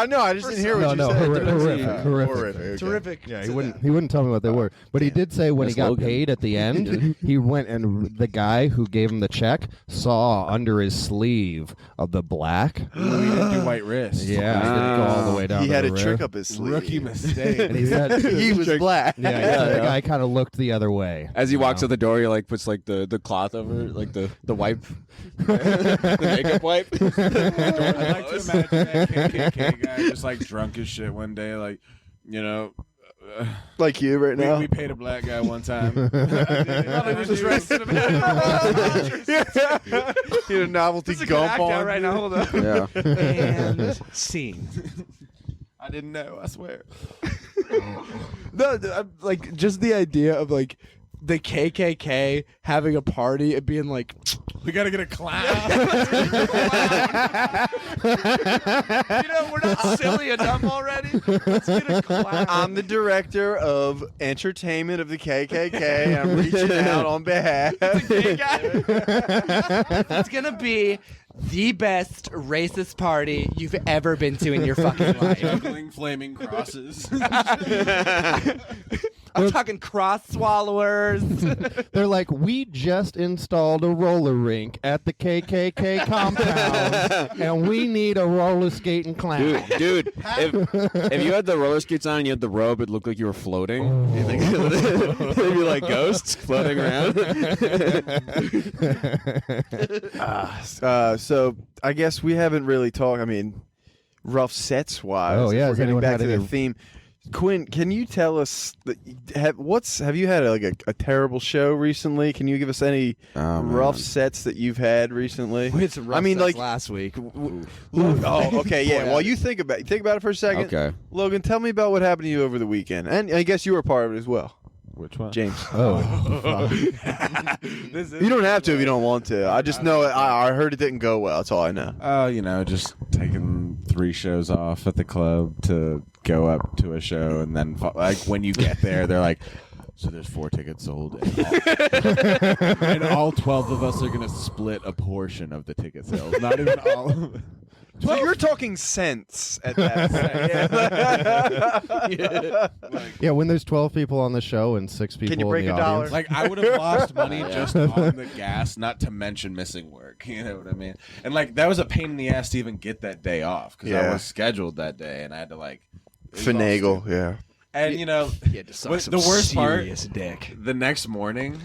No, I just didn't hear what you said. horrific. Okay. Terrific. Yeah, he wouldn't tell me what they were. But he did say when he That's got Logan. paid at the end, he went and the guy who gave him the check saw under his sleeve of the black. He didn't do white wrist. Yeah, it didn't go all the way down. He to had the a wrist. trick up his sleeve. Rookie mistake. And he said He was black. Yeah, the guy kind of looked the other way. As he walks out the door, he like puts like the cloth over it, like the wipe, the makeup wipe. I'd like to imagine that KKK guy just like drunk as shit one day, like, you know. Like you right now. We paid a black guy one time. He had a novelty gump on. right now. Hold on. Yeah. And scene. I didn't know, I swear. Like just the idea of like the KKK having a party and being like, We gotta get a clown. we're not silly enough already. Let's get a clown. I'm the director of entertainment of the KKK. I'm reaching out on behalf. It's gonna be the best racist party you've ever been to in your fucking life. Juggling flaming crosses. I'm talking cross swallowers. They're like, we just installed a roller rink at the KKK compound, and we need a roller skating clown. Dude, if you had the roller skates on and you had the robe, it looked like you were floating. You think they'd be like ghosts floating around? So I guess we haven't really talked. I mean, rough sets wise. Oh, yeah, If we're has getting anyone back had to the any- theme. Quinn, can you tell us have you had a terrible show recently? Can you give us any rough sets that you've had recently? It's rough I mean, sets like last week. Oh, okay, yeah. Well, you think about it for a second. Okay. Logan, tell me about what happened to you over the weekend, and I guess you were part of it as well. Which one? James. Oh, You don't have to if you don't want to. I just know I heard it didn't go well. That's all I know. You know, just taking 3 shows off at the club to go up to a show, and then like when you get there, they're like, "So there's 4 tickets sold, and all 12 of us are gonna split a portion of the ticket sales, not even all of it." So you're talking cents at that point. yeah. When there's 12 people on the show and 6 people you break in the a dollar? audience. Like, I would have lost money just on the gas, not to mention missing work. You know what I mean? And, like, that was a pain in the ass to even get that day off because I Yeah. was scheduled that day, and I had to, like... it was all Finagle, stupid. yeah. And, you know, You had to suck what- some the worst part, serious dick. the next morning,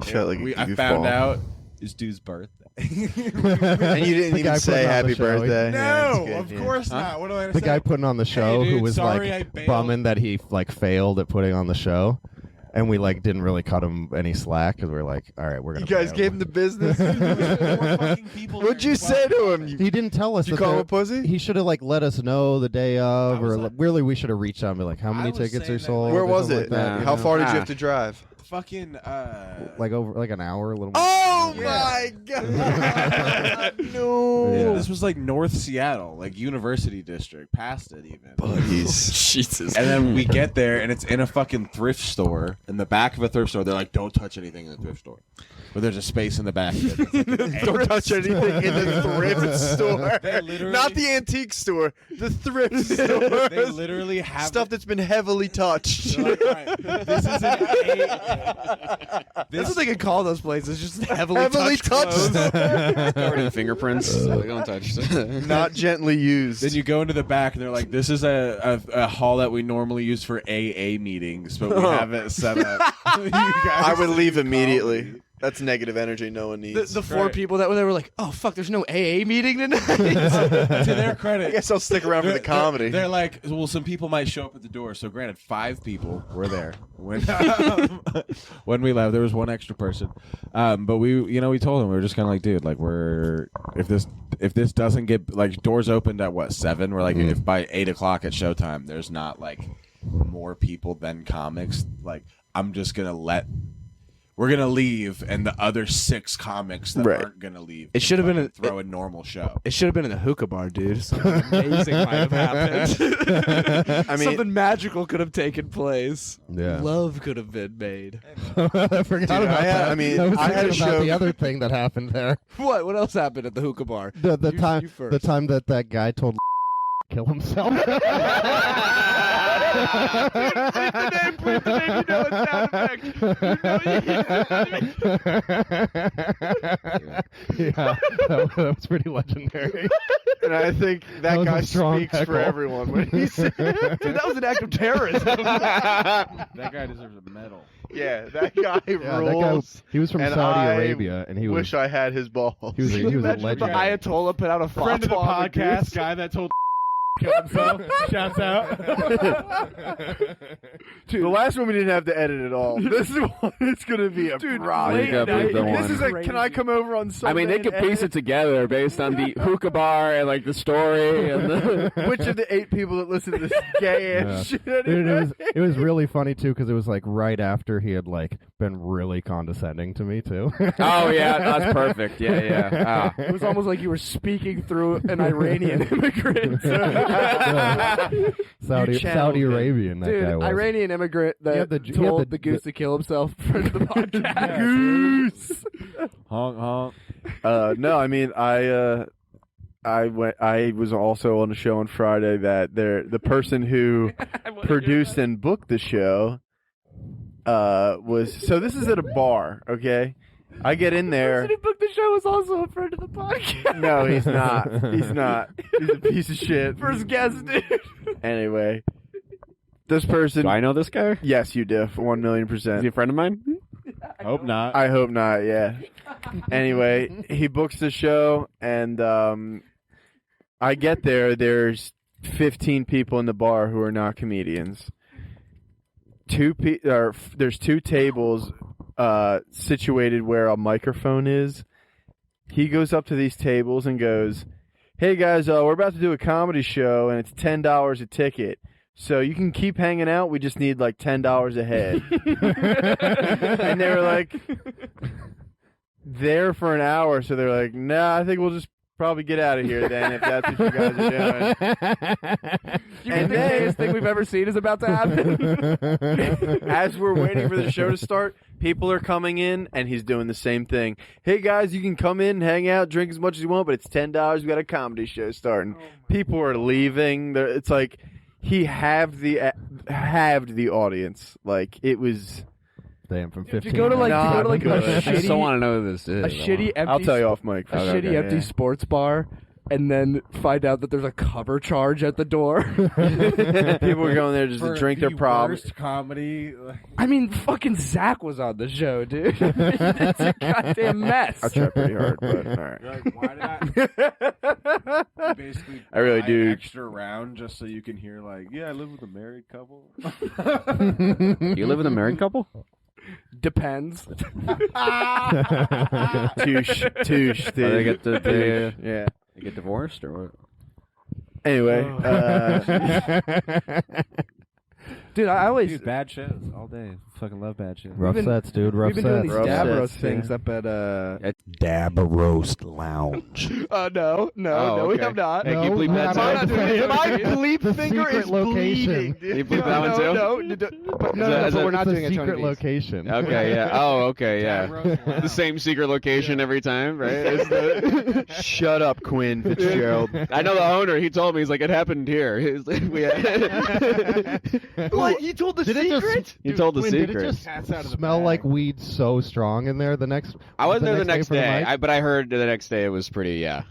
Felt like a I goofball. found out... It's dude's birthday. And you didn't The guy even say putting on the happy show, birthday. No, Yeah, that's good, of yeah. course not. What do I The guy putting on the show dude, who was sorry I like bailed. bumming that he like failed at putting on the show, and we like didn't really cut him any slack because we were like, all right, we're gonna. You guys pay gave him the business. people What'd you say to him? He didn't tell us. Did you that call him there- a pussy? He should have like let us know the day of, I was or like- really we should have reached out and be like, how many was tickets saying are that, sold? like- Where or was something it? Like that, you How know? far did you have to drive? Fucking, Like over like an hour, a little more. Oh my god! No. Yeah. This was like North Seattle, like University District, past it even. Jesus. And then we get there, and it's in a fucking thrift store, in the back of a thrift store. They're like, "Don't touch anything in the thrift store." But there's a space in the back of it. It's like Don't touch anything in the thrift store. They literally- Not the antique store. The thrift store. They literally have Stuff that's been heavily touched. They're like, "All right, this is an That's what they could call those places. Just heavily, Heavily touched. Covered in fingerprints. So they don't touch. Not gently used. Then you go into the back, and they're like, "This is a hall that we normally use for AA meetings, but we have it set up." You guys I would leave can immediately. call me. That's negative energy no one needs. The 4 Right. people that were there were like, "Oh fuck, there's no AA meeting tonight." To their I credit, guess I'll stick around for the comedy. They're like, well, some people might show up at the door. So, granted, 5 people were there when When we left, there was 1 extra person, but we told him, we were just kind of like, dude, like if this doesn't get like doors opened at what 7, we're like, if by 8 o'clock at showtime there's not like more people than comics, like I'm just gonna let. we're gonna leave, and the other 6 comics that Right. aren't gonna leave. It should have been throw a normal show. It should have been in the hookah bar, dude. Something amazing might have happened. I mean, something magical could have taken place. Yeah. Love could have been made. I forgot Dude, about that. I mean, I was I had thinking a about show- the other thing that happened there. What else happened at the hookah bar? The You- time you first. the time that guy told kill himself. Please the name, you know it's sound Yeah, that was pretty legendary. and I think that was guy a strong speaks heckle. for everyone when he said, Dude, that was an act of terrorism. That guy deserves a medal. "Yeah, that guy Yeah, that guy, rules." he was from And Saudi I Arabia, and he was Wish I had his balls. he was a Imagine if the legend. Ayatollah put out a Friend of the fatwa, podcast, dude. guy that told kill himself. Shouts out. The last one we didn't have to edit at all. This one is gonna be a problem. late night. This is a. Can I come over on Sunday? I mean, they could piece it together based on the hookah bar and like the story and the. Which of the 8 people that listen to this gay Yeah. ass shit? Dude, it was really funny too because it was like right after he had like been really condescending to me too. Oh yeah, that's perfect. Yeah, yeah. It was almost like you were speaking through an Iranian immigrant. Saudi channeled it. Arabian that Dude, guy was. Iranian immigrant that He had the- he had told the- the goose to kill himself. Friend of the podcast. Goose. Honk honk. No, I mean, I was also on a show on Friday that the person who produced and booked the show was. So this is at a bar, okay? I get in The person there. who booked the show was also a friend of the podcast. No, he's not. He's not. He's a piece of shit. First guest, dude. Anyway, this person. Do I know this guy? Yes, you do. 1,000,000%. Is he a friend of mine? Hope not. I hope not. Yeah. Anyway, he books the show, and I get there. There's 15 people in the bar who are not comedians. There's 2 tables situated where a microphone is. He goes up to these tables and goes, "Hey guys, we're about to do a comedy show, and it's $10 a ticket. So you can keep hanging out. We just need like $10 a head." And they were like, there for an hour, so they're like, "Nah, I think we'll just probably get out of here then if that's what you guys are doing." And the gayest thing we've ever seen is about to happen. As we're waiting for the show to start, people are coming in, and he's doing the same thing. "Hey guys, you can come in, hang out, drink as much as you want, but it's $10. We got a comedy show starting." People are leaving. It's like he halved the audience. Like it was. Damn, from 15. To go to like Not a good. I just shitty, don't want to know who this is. a shitty empty, I'll tell you off mic. a shitty empty sports bar, and then find out that there's a cover charge at the door. People were going there just to drink their problems. Worst comedy. I mean, fucking Zach was on the show, dude. It's a goddamn mess. I tried pretty hard, but all right. You're like, why did I basically I really buy do. an extra round just so you can hear like, yeah, I live with a married couple. You live with a married couple? Depends. Touche, Oh, they get yeah. they get divorced or what? Anyway, Dude, I always Dude, bad shows all day. Fucking love bad shows. Rough We've been- sets, dude. Rough we've been doing sets. these Rough dab sets, roast things yeah. up at Dab Roast Lounge. no, we okay. have not. Hey, can you bleep that I'm too? not doing it. my The bleep the finger secret is location. bleeding, You dude. bleep that one too? But Is that- but we're not It's doing a it. Tony secret B's. location. Okay, yeah. Oh, okay, yeah. The same secret location every time, right? It's the- Shut up, Quinn Fitzgerald. I know the owner. He told me he's like, it happened here. He's like, What? You told the Did it just- secret? he told the Quinn, secret. Did it just Cat's out of the smell bag. like weed so strong in there the next? I wasn't there the next for the day, mic? but I heard the next day it was pretty. Yeah.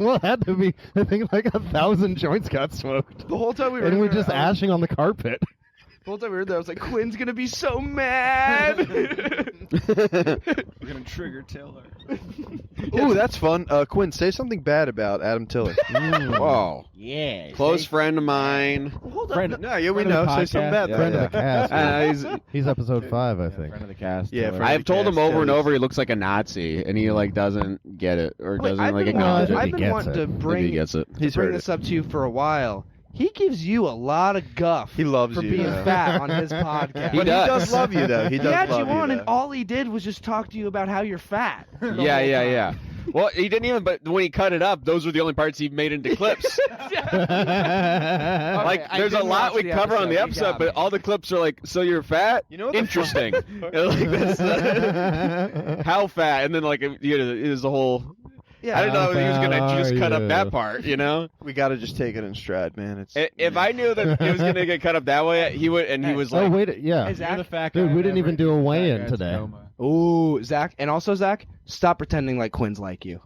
Well, it had to be. I think like 1,000 joints got smoked, The whole time we were and in we're there, just ashing on the carpet. The whole time we were there, I was like, Quinn's gonna be so mad. We're gonna trigger Taylor. Ooh, that's fun. Quinn, say something bad about Adam Tiller. Whoa. Yeah. Close friend of mine. No, yeah, we Friend of know. the Say something podcast. bad. Yeah, Friend about of the cast. He's, He's episode 5, I think. Friend of the cast. Yeah, Taylor. friend- I've told him Cast, over and yeah. over he looks like a Nazi, and he like doesn't get it or doesn't like I've acknowledge been- it. I've I've been gets wanting it. to Maybe he bring gets it. He's bring heard this up to you for a while. He gives you a lot of guff. He loves for you, being though. fat on his podcast. But he does love you, though. He does had love you on, though. and all he did was just talk to you about how you're fat. Yeah. Well, he didn't even. But when he cut it up, those were the only parts he made into clips. Like, there's a lot we cover on the episode, but all the clips are like, "So you're fat? You know what? Interesting. Like, that's, how fat?" And then like it was the whole. Yeah. I didn't know he was How gonna just fat cut are up you? that part. You know. We got to just take it in stride, man. It's If I knew that it was gonna get cut up that way, he would, and he was Oh like, wait, yeah. Hey, Zach. Dude, we didn't even do a weigh-in today. Ooh, Zach, and also Zach, stop pretending like Quinn's like you.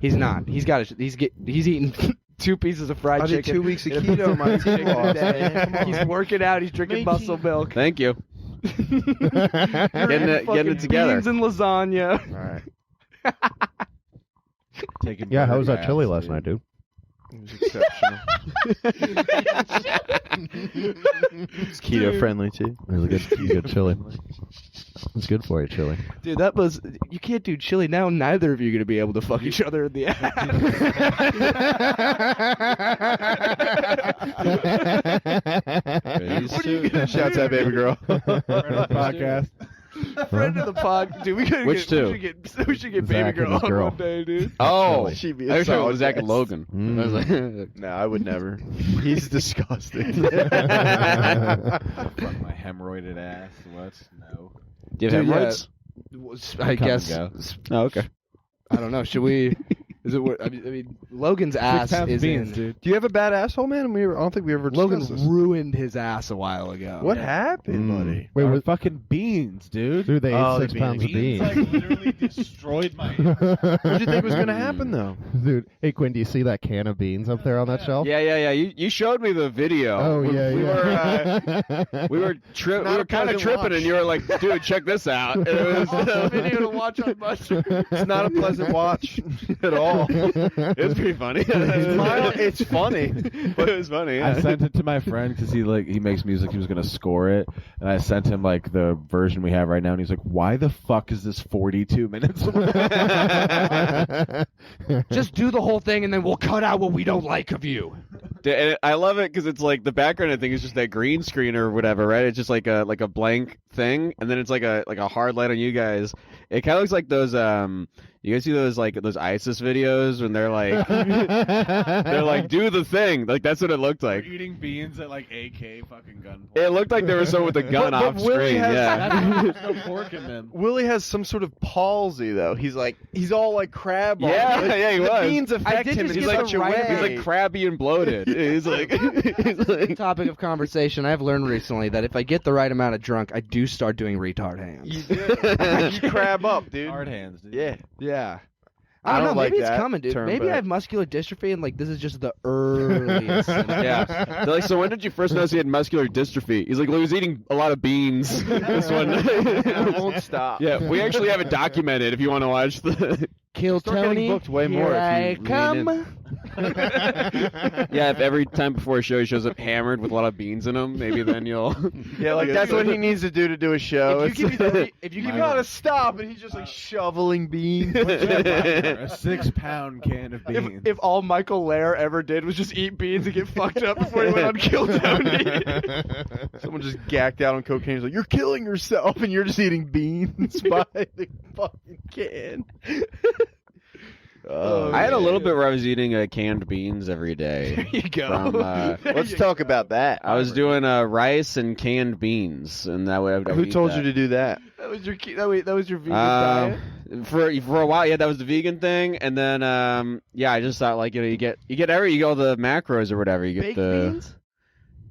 He's not. He's eating 2 pieces of fried I did chicken. 2 weeks of keto, my chicken loss, a day. man. Come on. He's working out. He's drinking muscle milk. "Thank you." getting it together. Beans and lasagna. All right. Yeah, how was that chili last night, dude? It was exceptional. It's keto friendly too. It was a good chili. It's good for you, chili. Dude, you can't do chili now. Neither of you are going to be able to fuck each other in the ass. Shouts out, baby girl. Podcast. Friend of the pod. Dude, we should get baby Zach and girl his on girl. one day, dude. Oh, She'd be I a wish it solid was Zach and guest. Logan. I was like, No, I would never. He's disgusting. Fuck my hemorrhoided ass. What? No. do you have hemorrhoids? I Come guess. and Oh, okay. I don't know. Should we? Is it? I mean, Logan's ass is beans, in. dude. Do you have a bad asshole, man? I don't think we ever Logan discussed this. ruined his ass a while ago. What happened, buddy? Wait, Our fucking beans, dude. dude, they ate Oh, 6 the pounds of beans. beans. Like literally destroyed my. What did you think was going to happen, though? Dude, hey Quinn, do you see that can of beans up there on that shelf? Yeah. You showed me the video. Oh we, yeah, we yeah. Were we were Not a kind of pleasant tripping, watch. and you were like, "Dude, check this out." And it was video to watch on Buster. It's not a pleasant watch at all. it was pretty funny. It's funny. But it was funny. I Yeah. sent it to my friend because he makes music. He was gonna score it, and I sent him like the version we have right now, and he's like, "Why the fuck is this 42 minutes?" Just do the whole thing, and then we'll cut out what we don't like of you. And I love it because it's like the background. I think is just that green screen or whatever, right? It's just like a blank thing, and then it's like a hard light on you guys. It kind of looks like those you guys see those ISIS videos when they're like do the thing, like that's what it looked like. Eating beans at like AK fucking gun. It looked like there was someone with a gun But off Willie screen. has- Yeah. There's no pork in them. Willie has some sort of palsy, though. He's all like crab. Yeah, yeah, he the was. beans affect him in just such get a the way. right- He's like crabby and bloated. He's like Topic of conversation. I've learned recently that if I get the right amount of drunk, I do start doing retard hands. You crab up, dude. Hard hands, dude. Yeah. Yeah. I I don't don't know. like Maybe it's that coming, dude. term, Maybe but- I have muscular dystrophy, and like this is just the earliest. Yeah. They're like, so when did you first notice he had muscular dystrophy? He's like, well, he was eating a lot of beans. This one. I won't stop. Yeah, we actually have it documented if you want to watch the. Kill Start getting Tony. booked way Here more if I you lean come. in. Yeah, if every time before a show he shows up hammered with a lot of beans in him, maybe then you'll. Yeah, like that's what he needs to do a show. If you give You me gotta stop, and he's just like shoveling beans. A 6 pound can of beans. if all Michael Lair ever did was just eat beans and get fucked up before he went on Kill Tony. Someone just gacked out on cocaine. He's like, "You're killing yourself," and you're just eating beans by the fucking can. I had a little bit where I was eating canned beans every day. There you go. From, Let's talk about that. I was doing rice and canned beans, and that way I would Who eat told that. you to do that? That was your that was your vegan diet. For a while, yeah, that was the vegan thing, and then I just thought like you get all the macros or whatever. You get Baked the beans.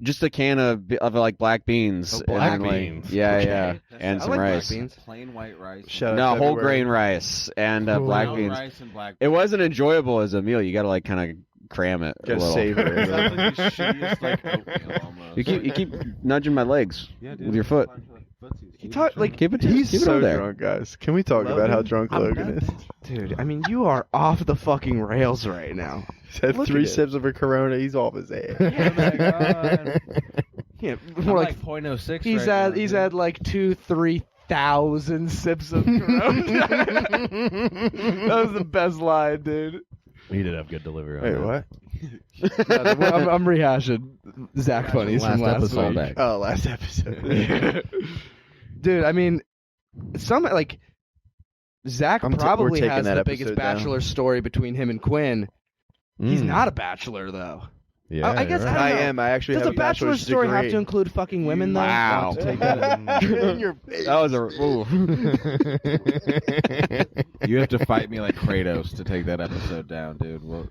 just a can of like black beans. Oh, black and then, like, beans. yeah, Okay. yeah, and I some like black rice. beans. Plain white rice. Shout out No, to whole everywhere. grain rice and black Brown beans. rice and black It wasn't enjoyable as a meal. You got to like kind of cram it a Gotta little. savor it. Sounds like the shittiest like oatmeal almost. You keep nudging my legs Yeah, dude. with your foot. He talked like Keep it. He's keep it so over there. drunk, guys. Can we talk about how drunk Logan is? dude. I mean, you are off the fucking rails right now. He's had Look 3 at it. sips of a Corona. He's off his ass. Oh my god. Yeah, I'm more like like 0.06 he's right had now, he's dude. had like 2,000-3,000 sips of Corona. That was the best line, dude. He did have good delivery on Wait, that. what? I'm rehashing Zach funnies from last episode. week. Oh, last episode. Dude, I mean, Zach we're probably taking has that the biggest episode down. bachelor story between him and Quinn. He's not a bachelor though. Yeah, I guess you're I right. don't know. am. I actually Does have a bachelor bachelor's story have degree. to include fucking women though? Wow. In your face. That was a. Ooh. You have to fight me like Kratos to take that episode down, dude. Well,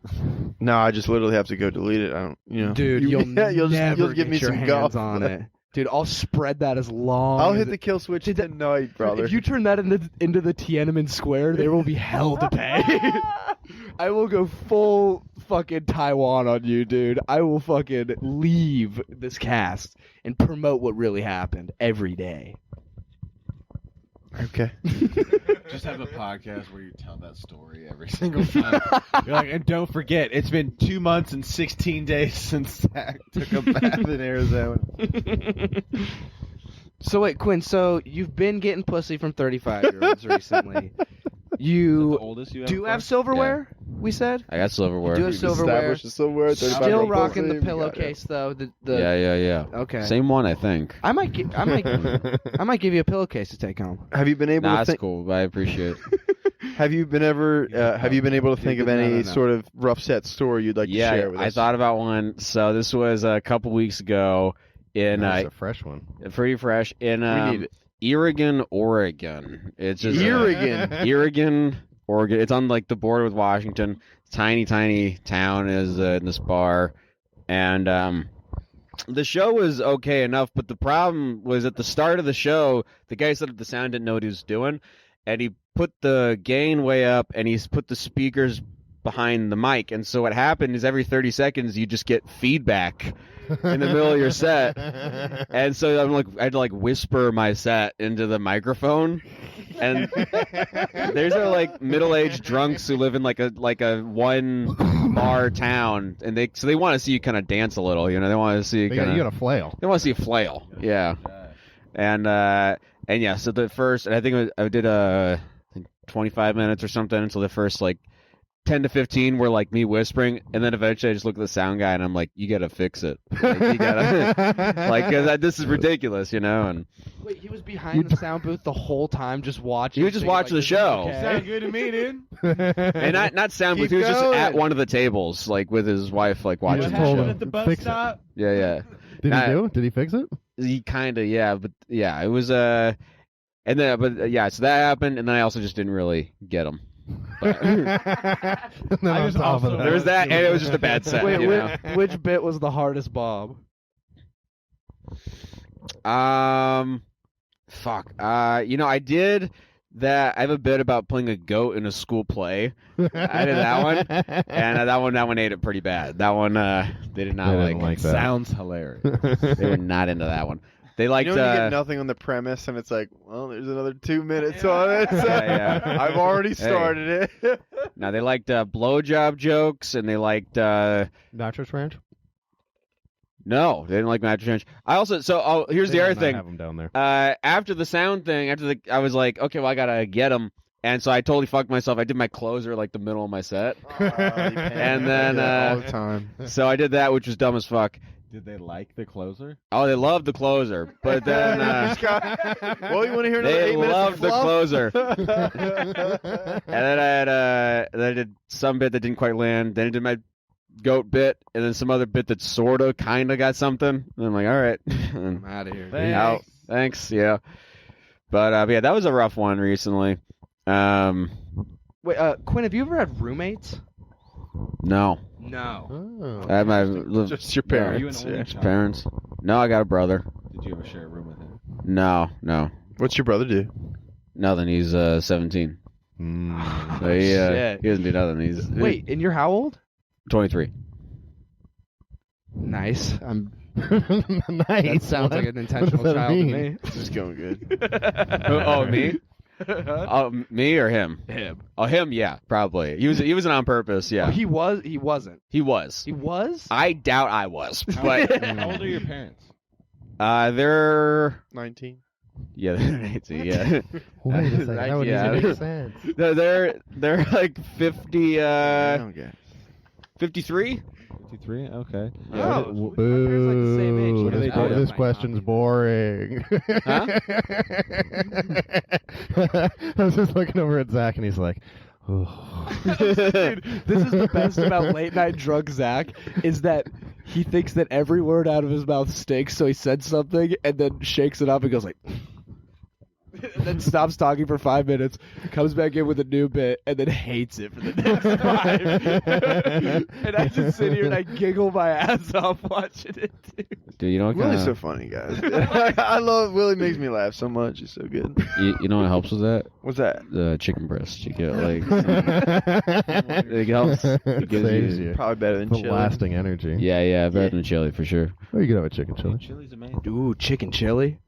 No, I just literally have to go delete it. I don't, Dude, you'll you'll give get me your some hands guff. on it. Dude, I'll spread that as long. I'll as hit it- the kill switch tonight, brother. If you turn that into the Tiananmen Square, there will be hell to pay. I will go full fucking Taiwan on you, dude. I will fucking leave this cast and promote what really happened every day. Okay. just have a podcast where you tell that story every single time. You're like, and don't forget, it's been 2 months and 16 days since Zach took a bath in Arizona. So wait, Quinn, so you've been getting pussy from 35-year-olds recently. You the oldest you do have silverware, we said? I got silverware. You do have silverware. Established the silverware. 35 Still year-old rocking the pussy, we got it. pillowcase though. The Yeah. Okay. Same one, I think. I might give you a pillowcase to take home. Have you been able Nah, to that's think? cool. I appreciate it. Have you been able to think of any No. sort of rough set story you'd like to Yeah, share with us? I thought about one. So this was a couple weeks ago in That's a fresh one. pretty fresh in need it. Oregon, Oregon. It's just Oregon. Oregon, Oregon. It's on like the border with Washington. Tiny town is in this bar, and the show was okay enough. But the problem was at the start of the show, the guy said the sound didn't know what he was doing, and he put the gain way up, and he's put the speakers behind the mic. And so what happened is every 30 seconds you just get feedback in the middle of your set. And so I had to whisper my set into the microphone. And there's like middle-aged drunks who live in like a one bar town, and they want to see you kind of dance a little, you know. They want to see you You kind of. got a flail. They want to see a flail, yeah. And yeah, so the first, and I think I did I think 25 minutes or something until the first 10 to 15 were like me whispering, and then eventually I just look at the sound guy and I'm like, you gotta fix it. You gotta, this is ridiculous, you know. And Wait, he was behind the sound booth the whole time, just watching. he was just watching the show. Sound good to me, dude. And not sound booth. He was just at one of the tables, with his wife, watching just the told show. him. At the bus Fix it. stop. Yeah. Did he do? Did he fix it? He kind of, yeah, but yeah, it was and then, but yeah, so that happened, and then I also just didn't really get him. But, No, I just also- there was that, and it was just a bad set. Wait, you know? which bit was the hardest, Bob? Fuck. I did that. I have a bit about playing a goat in a school play. I did that one, and that one ate it pretty bad. That one, they did not They like. didn't like that. Sounds hilarious. They were not into that one. They liked. You know when you get nothing on the premise, and it's like, well, there's another 2 minutes on it. So Yeah. I've already started it. No, they liked blowjob jokes, and they liked. Nachos Ranch? No, they didn't like mattress ranch. I also here's the other thing. Have them down there. After the sound thing, I was like, okay, well, I gotta get them, and so I totally fucked myself. I did my closer the middle of my set, and then all the time. so I did that, which was dumb as fuck. Did they like the closer? Oh, they loved the closer, but then Well, you want to hear another they 8 minutes loved of the fluff? closer. And then I did some bit that didn't quite land. Then I did my goat bit, and then some other bit that sorta kinda got something. And I'm like, all right, I'm out of here. out. Thanks, yeah. But yeah, that was a rough one recently. Wait, Quinn, have you ever had roommates? No, No. Oh. I had my Just your yeah, Are you an parents. only Yeah. child? parents. No, I got a brother. Did you ever share a room with him? No, What's your brother do? nothing. He's 17. Mm. So he shit. doesn't do nothing. He's Wait, and you're how old? 23. Nice. Nice. That sounds like an intentional What does that child to mean? me. This is going good. Oh, me? Oh, me or him? Him. Oh, him. Yeah, probably. He was on purpose. Yeah, Oh, he was. He wasn't. he was. He was. I doubt I was, but How old are your parents? they're 19. yeah, they're 18. Yeah, Wait a second. That would Yeah. make sense. they're like 50, I don't get it. 53. 53? Okay. Oh, Boo. my parents like the same age. What do they Oh, do? This my question's God. boring. Huh? I was just looking over at Zach, and he's like, Dude, this is the best about late night drunk Zach is that he thinks that every word out of his mouth stinks, so he said something and then shakes it up and goes like, and then stops talking for 5 minutes, comes back in with a new bit, and then hates it for the next 5. And I just sit here and I giggle my ass off watching it, dude. Dude, you know what Willie's kind so funny, guys. I love Willie. Makes me laugh so much. He's so good. you know what helps with that? What's that? The chicken breast. You get like it helps. It gives saves you. you. Probably better than For chili. lasting energy. Yeah, better Yeah. than chili for sure. Oh, you could have a chicken chili. Chili's amazing. Ooh, chicken chili.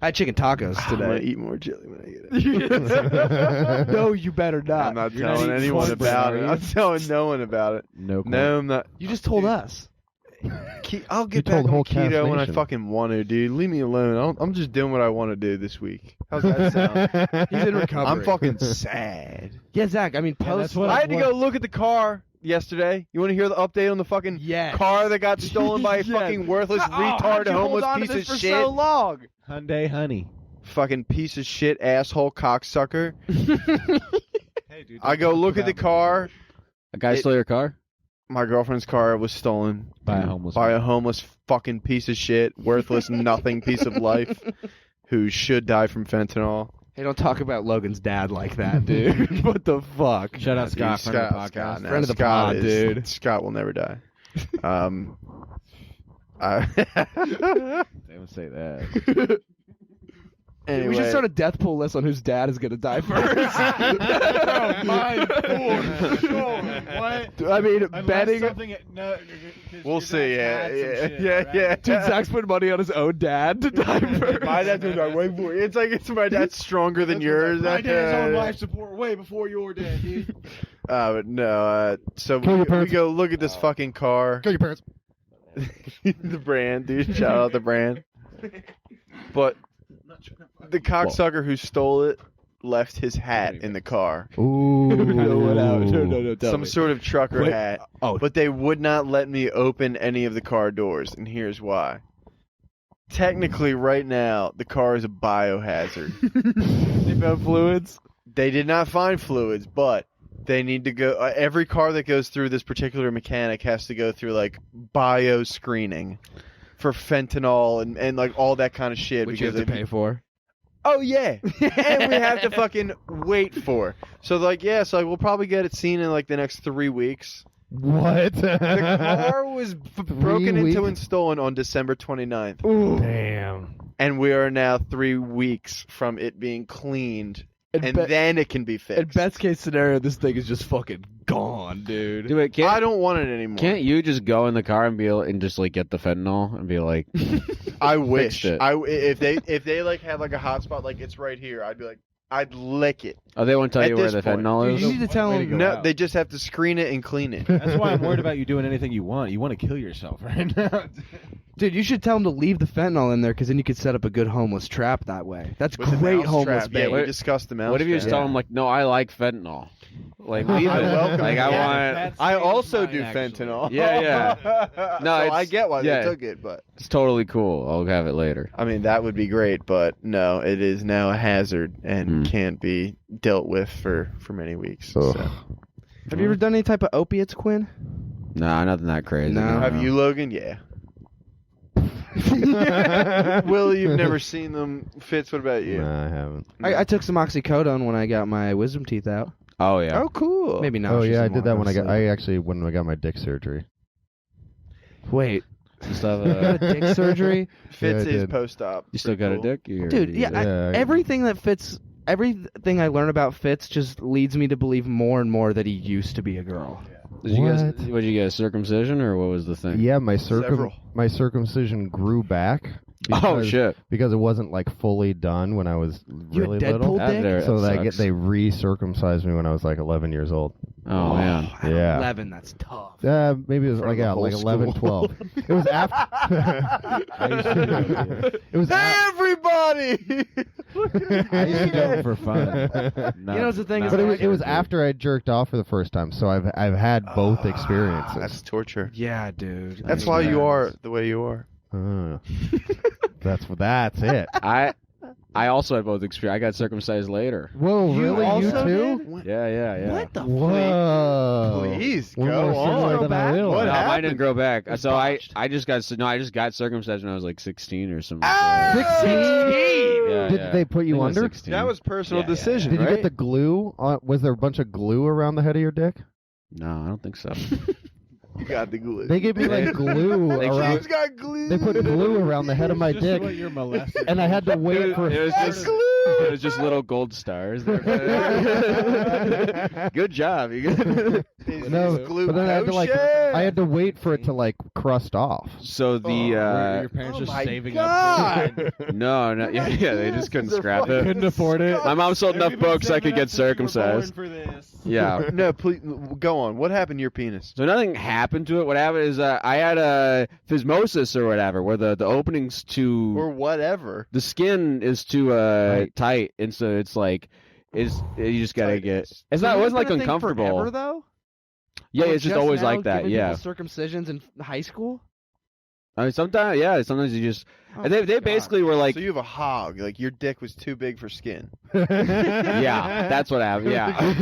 I had chicken tacos I'm gonna today. eat more chili when I get it. No, you better not. I'm not You're not telling eating anyone cornbread, about are it. you? I'm telling no one about it. No. No, I'm not. You just told us. I'll You get told back the on whole cast keto when I nation. fucking want to, dude. Leave me alone. I'm just doing what I want to do this week. How's that sound? He's in recovery. I'm fucking sad. Yeah, Zach. I mean, post. that's what I had to go look at the car yesterday. You want to hear the update on the fucking Yes. car that got stolen by a Yes. fucking worthless How'd retard you hold homeless on to piece this of for shit? so long? Hyundai Honey. Fucking piece of shit asshole cocksucker. Hey, dude. I go look at the car. A guy stole your car? My girlfriend's car was stolen By a homeless by a homeless fucking piece of shit, worthless nothing piece of life who should die from fentanyl. Hey, don't talk about Logan's dad like that, dude. What the fuck? Shout out Dude, Scott, friend of the podcast. Scott, no, Friend of the Scott pod, is- dude. Scott will never die. Don't say that. Anyway, We should start a death pool list on whose dad is gonna die first. What? I mean, betting. we'll see. Yeah. Dude, Zach's putting money on his own dad to die first. My dad's gonna die way before. It's like it's my dad's stronger than yours. My dad's on life support way before your dad, dude. But no. So Kill your we parents. go look at this fucking car. Kill your parents. The brand, dude. Shout out the brand. But the cocksucker who stole it left his hat in the car. Ooh. No, tell Some me. sort of trucker Wait, hat. oh. But they would not let me open any of the car doors, and here's why. Technically, right now, the car is a biohazard. They found fluids. They did not find fluids, but they need to go. Every car that goes through this particular mechanic has to go through like bio screening for fentanyl and like all that kind of shit. Which you because have to pay for. Oh yeah, and we have to fucking wait for. So like yeah, so like we'll probably get it seen in like the next 3 weeks. What? The car was broken into weeks? and stolen on December 29th. Damn. And we are now 3 weeks from it being cleaned, and be- then it can be fixed. In best case scenario, this thing is just fucking gone, dude. Do it. I don't want it anymore. Can't you just go in the car and and just like get the fentanyl and be like, I wish. it. If they like have like a hot spot, like it's right here, I'd be like, I'd lick it. oh, they won't tell At you where this the point. fentanyl Dude, is? you need to tell Way to him. go No, out. they just have to screen it and clean it. That's why I'm worried about you doing anything you want. You want to kill yourself right now. Dude, you should tell him to leave the fentanyl in there because then you could set up a good homeless trap that way. That's With the great mouse homeless trap. Yeah, bait. we discussed the mouse. What if you just trap. tell them like, no, I like fentanyl. Like leave it. I welcome Like it. I Yeah, want. I also do fentanyl. Yeah. No, so I it's- get why yeah. they took it, but It's totally cool. I'll have it later. I mean that would be great, but no, it is now a hazard and Hmm. can't be dealt with for many weeks. Ugh. So. Have you ever done any type of opiates, Quinn? Nah, nothing that crazy. No. Have you, Logan? Yeah. Willie, you've never seen them. Fitz, what about you? Nah, I haven't. I took some oxycodone when I got my wisdom teeth out. Oh yeah. Oh, cool. Maybe not. Oh she's yeah, I more did that when honestly. when I got my dick surgery. Wait, You still you have got a dick surgery? Fitz Yeah, I is did. post-op. You still got Pretty a cool. dick? You're- Dude, yeah, Yeah, I- everything that Fitz, everything I learn about Fitz just leads me to believe more and more that he used to be a girl. Did you guys? What? What did you get? Circumcision or what was the thing? Yeah, my Several. circumcision grew back. Oh because- shit. Because it wasn't like fully done when I was You really had little. Deadpool dick? That So sucks. they re-circumcised me when I was like 11 years old. Oh man. At Yeah. 11, that's tough. Maybe it was like the yeah, whole like 11, school. 12. It was after. It was Everybody! funny. I used to do it for fun. You know, the thing is, But it was after I jerked off for the first time, so I've had both experiences. That's torture. Yeah, dude. That's why you are the way you are. That's it. I also had both experience. I got circumcised later. Whoa, really? You too? Yeah. What the Whoa. Please We're go more similar on. than I will. What No, happened? mine didn't grow back. So I just got circumcised when I was like 16 or something. 16? Yeah, Did they put you I think it was under? 16. That was personal Yeah. decision, Did you right? get the glue? Was there a bunch of glue around the head of your dick? No, I don't think so. You got the glue. They gave me like glue around. James got glue. They put glue around the head of my dick, You're molested. and I had to wait for. It was just little gold stars. Good job. You good? No, glue but then I had to wait for it to like crust off. So Were your parents just saving up? no, yeah, they just couldn't scrap it. Couldn't afford it. My mom sold enough books I could get circumcised. Yeah. No, please go on. What happened to your penis? So nothing happened to it. What happened is I had a physmosis or whatever, where the openings to Or whatever. the skin is too tight, and so it's like you just gotta get. It wasn't like uncomfortable. Forever, though? Yeah, Or it's just always now like that. giving Yeah. people circumcisions in high school? I mean, sometimes you just. And they God. basically were like, So you have a hog. Like your dick was too big for skin. yeah, that's what happened. Yeah. I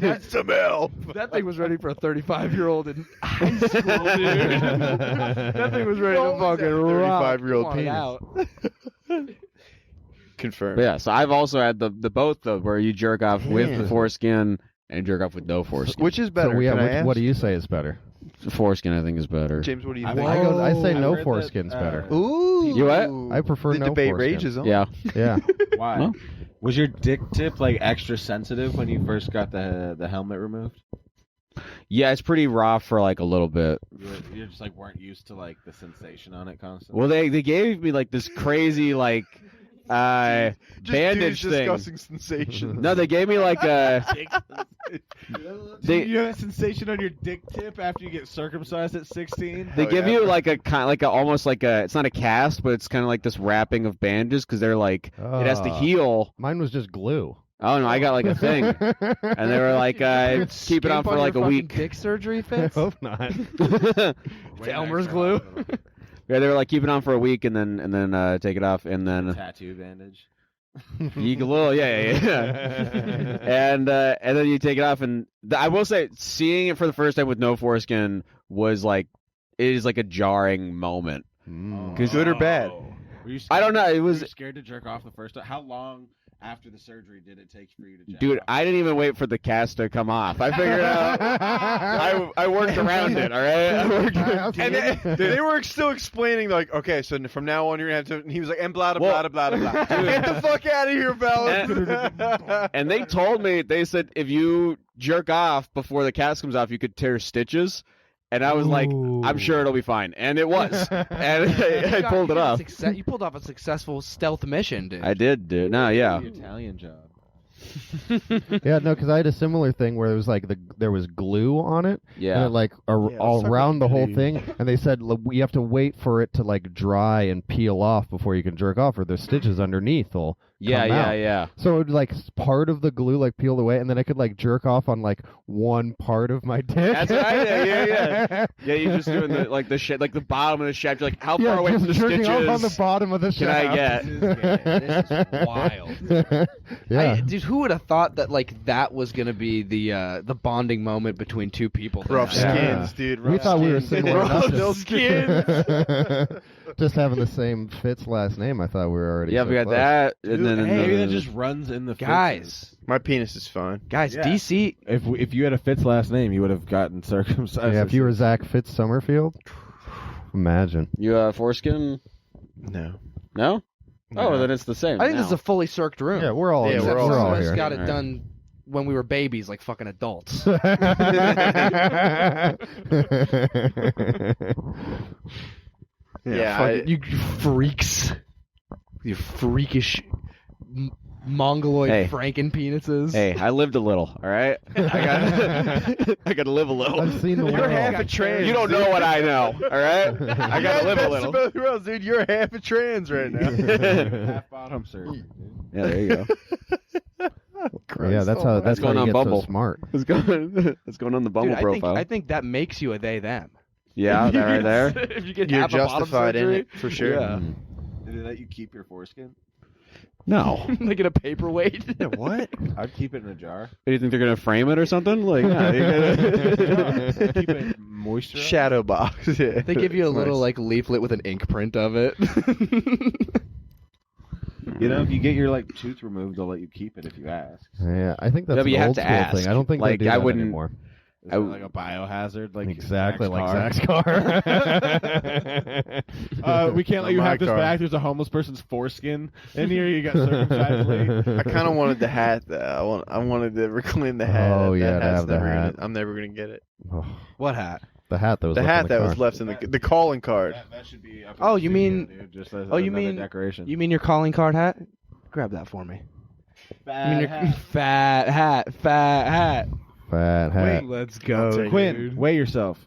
need some help. That thing was ready for a 35-year-old in high school, dude. That thing was ready to fucking rock. 35-year-old Come on penis. out. Confirmed. But yeah, so I've also had the both where you jerk off with the foreskin and jerk off with no foreskin. Which is better? So, yeah, Can I ask? what do you say is better? The foreskin, I think, is better. James, what do you I think? I say I've no heard foreskin's that, better. Ooh. You what? I prefer the no debate foreskin. rages on. Yeah. Yeah. Why? Well. Was your dick tip like extra sensitive when you first got the helmet removed? Yeah, it's pretty raw for like a little bit. You just like weren't used to like the sensation on it constantly. Well, they gave me like this crazy like bandage dudes thing. discussing sensations. No, they gave me like a. you have a sensation on your dick tip after you get circumcised at 16? They Oh, give yeah. you like a kind, like a almost like a. It's not a cast, but it's kind of like this wrapping of bandages because they're like it has to heal. Mine was just glue. Oh no, I got like a thing, and they were like keep it on for like a your week. fucking dick surgery, I Fitz? hope not. Elmer's glue. Yeah, they were like keep it on for a week and then take it off and then Tattoo bandage. you little and then you take it off and I will say seeing it for the first time with no foreskin was like it is like a jarring moment. Good or bad? Were you I don't know. It Were was you scared to jerk off the first time? How long after the surgery did it take for you to jack dude. off? I didn't even wait for the cast to come off. I figured out. I worked around it. All right. I worked. And they were still explaining, like, okay, so from now on you're gonna have to. And he was like, and blah blah blah blah blah. Get the fuck out of here, Bella. And they told me, they said if you jerk off before the cast comes off, you could tear stitches. And I was like, I'm sure it'll be fine. And it was. And I pulled it off. You pulled off a successful stealth mission, dude. I did, dude. No, yeah. The Italian job. Yeah, no, because I had a similar thing where it was like there was glue on it, Yeah. and it like all around the whole thing, and they said you have to wait for it to like dry and peel off before you can jerk off, or the stitches underneath will come out. Yeah. So it would like part of the glue like peeled away, and then I could like jerk off on like one part of my dick. That's what I did. Yeah. Yeah, you're just doing the shit, like the bottom of the shaft. You're like, how far away just from the jerking stitches off on the bottom of the can I shaft. get? This is wild. Yeah. Dude, who would have thought that like that was gonna be the bonding moment between two people? Rough Yeah. skins, dude. We Rough thought we were skins. similar enough. Rough skins. Just having the same Fitz last name, I thought we were already. Yeah, so we got close. that. And then Maybe that just runs in the Guys, My penis is fine. guys, Yeah. DC. If you had a Fitz last name, you would have gotten circumcised. Yeah, if you were Zach Fitz Summerfield, imagine. you foreskin? No. No? Oh, then it's the same. I think now. this is a fully circed room. Yeah, we're all. Yeah, Except we're all some of us here. got it Alright. done when we were babies, like fucking adults. Yeah, you freaks. You freakish Mongoloid Hey. Franken penises. Hey, I lived a little. All right. I got to live a little. I've seen the You're world. half a trans. You don't know what I know. All right. I got to live a little. Both worlds, dude. You're half a trans right now. Half bottom surgery. Yeah, there you go. Yeah, that's how What's how going you on get Bumble? so smart. What's going on the Bumble Dude, profile? I think that makes you a they them. Yeah, that right there. If you get You're half a bottom justified in surgery, it for sure. Yeah. Did they let you keep your foreskin? No. Like in a paperweight. What? I'd keep it in a jar. Do you think they're gonna frame it or something? Like, nah, you gotta... Keep it moisturized. Shadow box. Yeah. They give you a It's little nice. like leaflet with an ink print of it. You know, if you get your like tooth removed, they'll let you keep it if you ask. Yeah, I think that's Yeah, but an you have old to school ask. thing. I don't think Like, they do I that wouldn't- anymore. Is it like a biohazard? Like Exactly Zach's like car? Zach's car. We can't let Not you my have this car. back. There's a homeless person's foreskin in here. You got circumcised late. I kind of wanted the hat though. I wanted to reclaim the hat. Oh, That yeah, to hat's have the never hat. I'm never gonna get it. Oh, What hat? the hat that was The left hat in that car. was left in the calling card. That should be up in Oh, the you studio, mean- dude, just as Oh, you another mean- decoration. You mean your calling card hat? Grab that for me. Bad You mean your hat. fat hat. Fat hat. Let's I'll go. take it. Quinn, weigh yourself.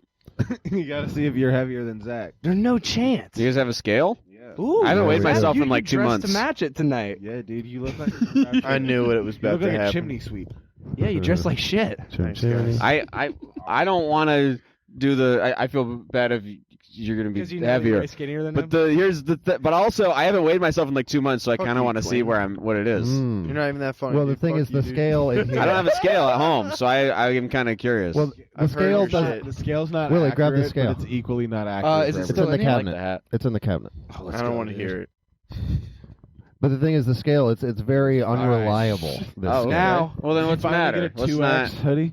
You gotta see if you're heavier than Zach. There's no chance. Do you guys have a scale? Yeah. Ooh, I haven't weighed Zach, myself you in like get 2 dressed months. to match it tonight. Yeah, dude, you look like I knew what it was you about look to like a happen. chimney sweep. Yeah, you dress like shit. Thanks, guys. I don't want to do the. I feel bad if you're gonna be Because you know heavier. you're way skinnier than But him. here's the. But also, I haven't weighed myself in like 2 months, so I Fuck kind of you, want to see Quinn. what it is. Mm. You're not even that funny. Well, the dude. thing Fuck is, you, the dude. scale in here. I don't have a scale at home, so I am kind of curious. Well, the I've heard scale your does. shit. The scale's not Willie, accurate, grab the but scale. it's equally not accurate. Is for it It's still in the in here? I like cabinet. the hat. It's in the cabinet. Oh, let's I don't go, want to dude. hear it. But the thing is, the scale. It's very unreliable. this Oh, scale. Now- well then what's the matter? Get a What's 2X not? hoodie.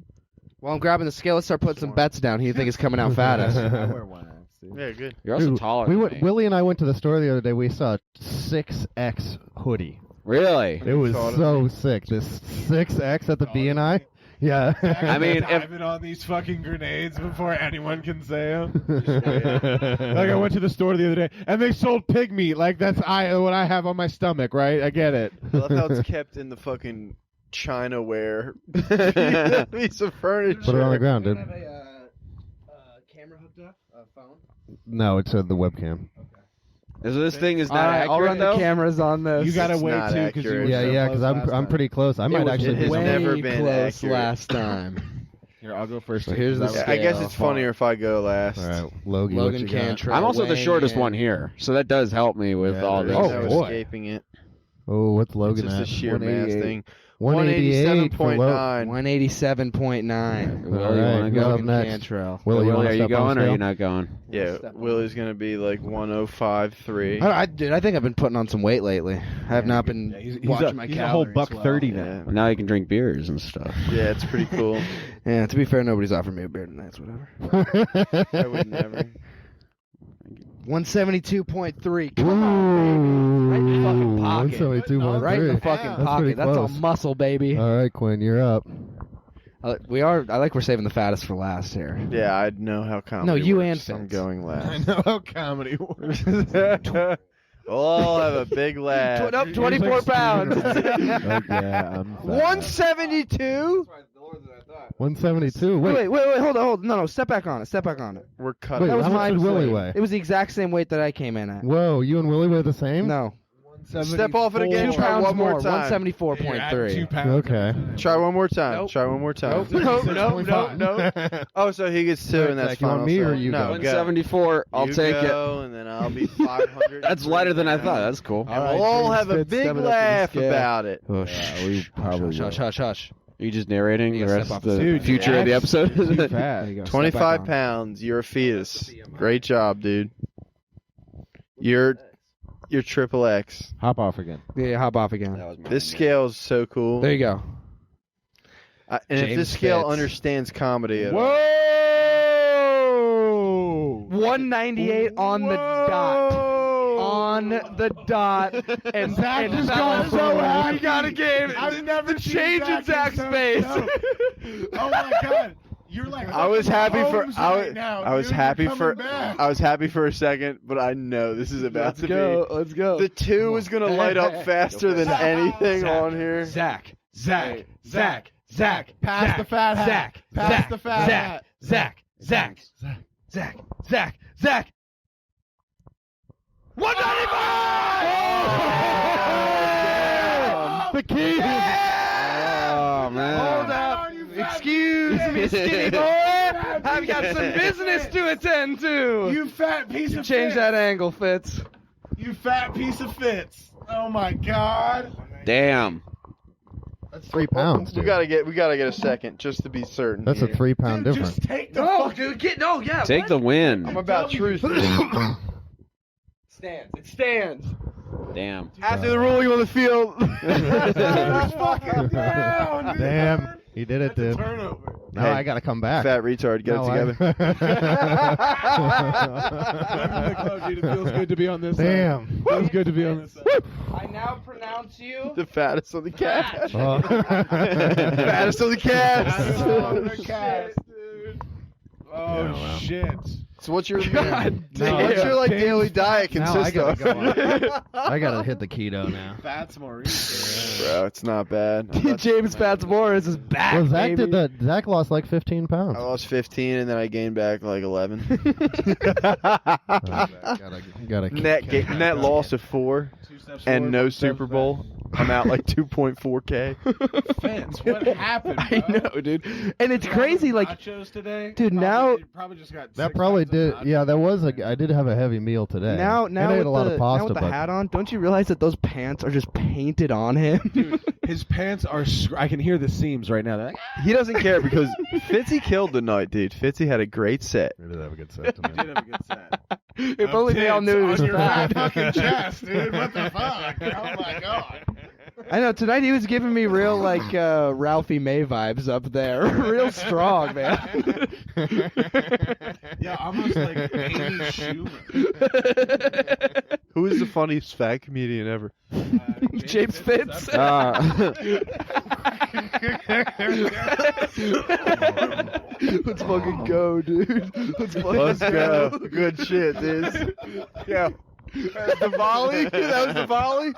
While I'm grabbing the scale, let's start putting some bets down. Who you think is coming out fattest? I wear 1X. Dude. Yeah, good. You're also Dude, taller. we than went, me. Willie and I went to the store the other day. We saw a 6X hoodie. Really? It was so sick. This 6X at the B&I. Yeah. I mean, if I've been on these fucking grenades before anyone can say them. Like I went to the store the other day and they sold pig meat. Like that's what I have on my stomach, right? I get it. I love how it's kept in the fucking Chinaware piece of furniture. Put it on the ground, dude. have a camera hooked up? A phone? No, it's the webcam. this thing is All not right, I'll accurate run though. the cameras on this. You gotta It's wait not too because you accurate. were Yeah, so yeah, close because last I'm time. pretty close. I might was- actually it has do way something. never been close accurate. last time. Here, I'll go first. So here's the I guess scale. it's funnier if I go last. All right, Logan. what Logan you got? Cantrell. I'm also the weighing shortest in. one here, so that does help me with Yeah, all there this. is Oh, no boy. escaping it. Oh, what's It's Logan just a at? sheer mass 188. thing. 188 for Logan. 187.9. 187.9. Will, All you right, wanna who's go? up next? Cantrell. Willie, you Willie, wanna are you step on the going or are scale? you not going? Yeah, Willie's gonna be like 105.3. Dude, I think I've been putting on some weight lately. I have not been watching my he's a calories. whole $130 now. Yeah. Well, now you can drink beers and stuff. Yeah, it's pretty cool. Yeah, to be fair, nobody's offered me a beer tonight, so whatever. I would never. 172.3. Come on, baby. Right in the fucking pocket. 172.3. Right in the fucking That's pretty pocket. That's all close. muscle, baby. All right, Quinn, you're up. I like we're saving the fattest for last here. Yeah, I know how comedy No, you works. and Fitz. I'm going I last. know how comedy works. We'll all have a big laugh. Nope, 24 pounds. Yeah, I'm fat. 172? 172. Wait, Wait, hold on. No, step back on it. We're cutting. wait. was How much my did Willie weight. weigh? It was the exact same weight that I came in at. Whoa, you and Willie weigh the same? No. Step off it again. 2 Try pounds one more more. time. 174.3. Okay. Try one more time. Nope. Try one more time. Nope. Oh, so he gets 2, and that's Zach, you fine. want me or you no, go? 174. I'll You take it. go, and then I'll be 500. That's lighter than I thought. That's cool. And we'll all have a big laugh about it. Yeah, we probably Hush. Are you just narrating You the gotta rest step of the off. Dude, future of the episode? too fat. There you go. 25 pounds. You're a fetus. Great job, dude. You're triple X. Hop off again. Yeah, hop off again. This scale is so cool. There you go. And if James this scale Fitz. understands comedy at all. Whoa! 198 on the dot. On the dot. And Zach just got so happy. We got a game. I've never the change in Zach's face. Oh my god. You're like I was happy for Holmes I was, right now, I was dude. happy You're for coming back. I was happy for a second, but I know this is about Let's to go. be. Let's go. The 2 is gonna light up faster than anything on here. Zach. Pass the fat hat. Pass the fat hat. Zach. 195! The key. Oh man. Hold up. Excuse me, skinny boy. I've got some business to attend to. You fat piece of Change Fitz. that angle, Fitz. You fat piece of Fitz. Oh my God. Damn. That's 3 pounds, We dude. gotta get a second just to be certain. That's a here. 3 pound Dude, difference. just take the No, fucking dude, yeah. Take the win. I'm about truth. Stands. It stands. Damn. After the ruling on the field. fucking down, dude. Damn, he did it, dude. Turnover. Now Hey, I gotta come back. Fat retard, get No, it together. Dude, it feels good to be on this Damn. side. Feels good to be on this side. I now pronounce you. The fattest on the cast. Oh. Fattest on the cast. Oh, the cast, dude. Oh, Yeah, wow. shit. So what's your God what's your like daily diet Now I consist gotta of? go on. I gotta hit the keto now. Fitzmaurice. Bro, it's not bad. I'm about- James Fitzmaurice is back. Well, Zach baby. did Zach lost like 15 pounds. I lost 15 and then I gained back like 11. Gotta Net loss of 4 and no Super Bowl. I'm out like 2.4K. Fitz, what happened, bro? I know, dude. And it's crazy, like, nachos today? dude, now- probably just got That six probably pounds of did. nachos. Yeah, that was a. I did have a heavy meal today. now and I ate with a lot the, of pasta, now with the but hat on, don't you realize that those pants are just painted on him? Dude, his pants are. I can hear the seams right now. They're like, He doesn't care because Fitzy killed the night, dude. Fitzy had a great set. we did have a good set tonight. did have a good set. If only they all knew he was on your fat. fucking chest, dude. What the fuck? Oh my God. I know, tonight he was giving me real, like, Ralphie May vibes up there. Real strong, man. Yeah, almost like Amy Schumer. Who is the funniest fat comedian ever? James Fitz. Let's fucking go, dude. Let's Let's go. Good shit, dude. Yeah. The volley? That was the volley?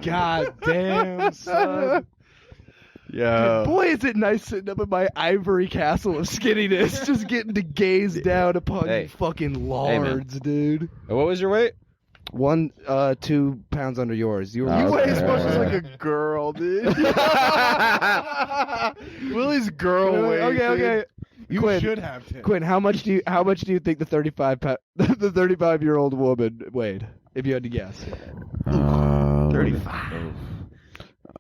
God damn, son. Yeah. Boy, is it nice sitting up in my ivory castle of skinniness, just getting to gaze down upon Hey. you fucking man. lards, dude. What was your weight? 2 pounds under yours. You were. Oh, You weigh okay. as much as like a girl, dude. Willie's girl weight. Okay. You Quinn, should have Tim. Quinn, how much do you think the 35-year-old woman weighed? If you had to guess. 35.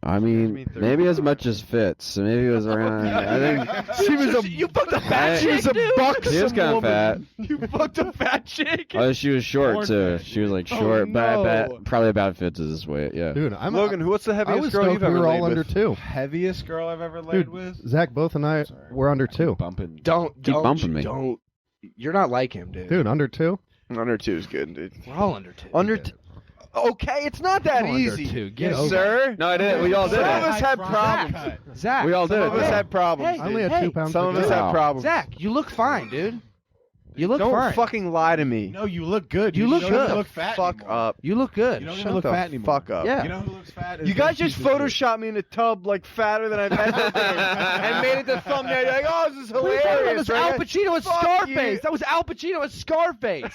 I mean, maybe as much as Fitz. So maybe it was around. I think She was a. You fucked a fat She chick, was a dude. she was kind of fat. You fucked a fat chick. Oh, she was short Born too. fat. She was like Oh, short, but I no. bet probably about Fitz's weight. Yeah. Dude, I'm Logan, what's the I heaviest was girl stoked you've we ever were laid all under with? 2. Heaviest girl I've ever laid Dude, with. Zach, both and I were under 2. Bumping. Don't bumping me. Don't. You're not like him, dude. Dude, under 2. Under 2 is good, dude. We're all under 2. Under Okay, it's not that Under easy. 2. Get Yes, over sir. No, I did. We all did Some of it. us had problems. Zach. We all did Some it. of us had problems. I only had 2 pounds. Some of to us go. had problems. Zach, you look fine, dude. You look Don't fine. fucking lie to me. No, you look good. You look don't good. even look fat Fuck anymore. up. You look good. You don't Shut even look the fat anymore. fuck up. Yeah. You know who looks fat? Is You guys those just pieces of shit. photoshopped me in a tub like fatter than I've ever been and made it the thumbnail. You're like, oh, this is What are you talking about? hilarious. That was Al right? Pacino as Fuck Scarface. you. That was Al Pacino as Scarface.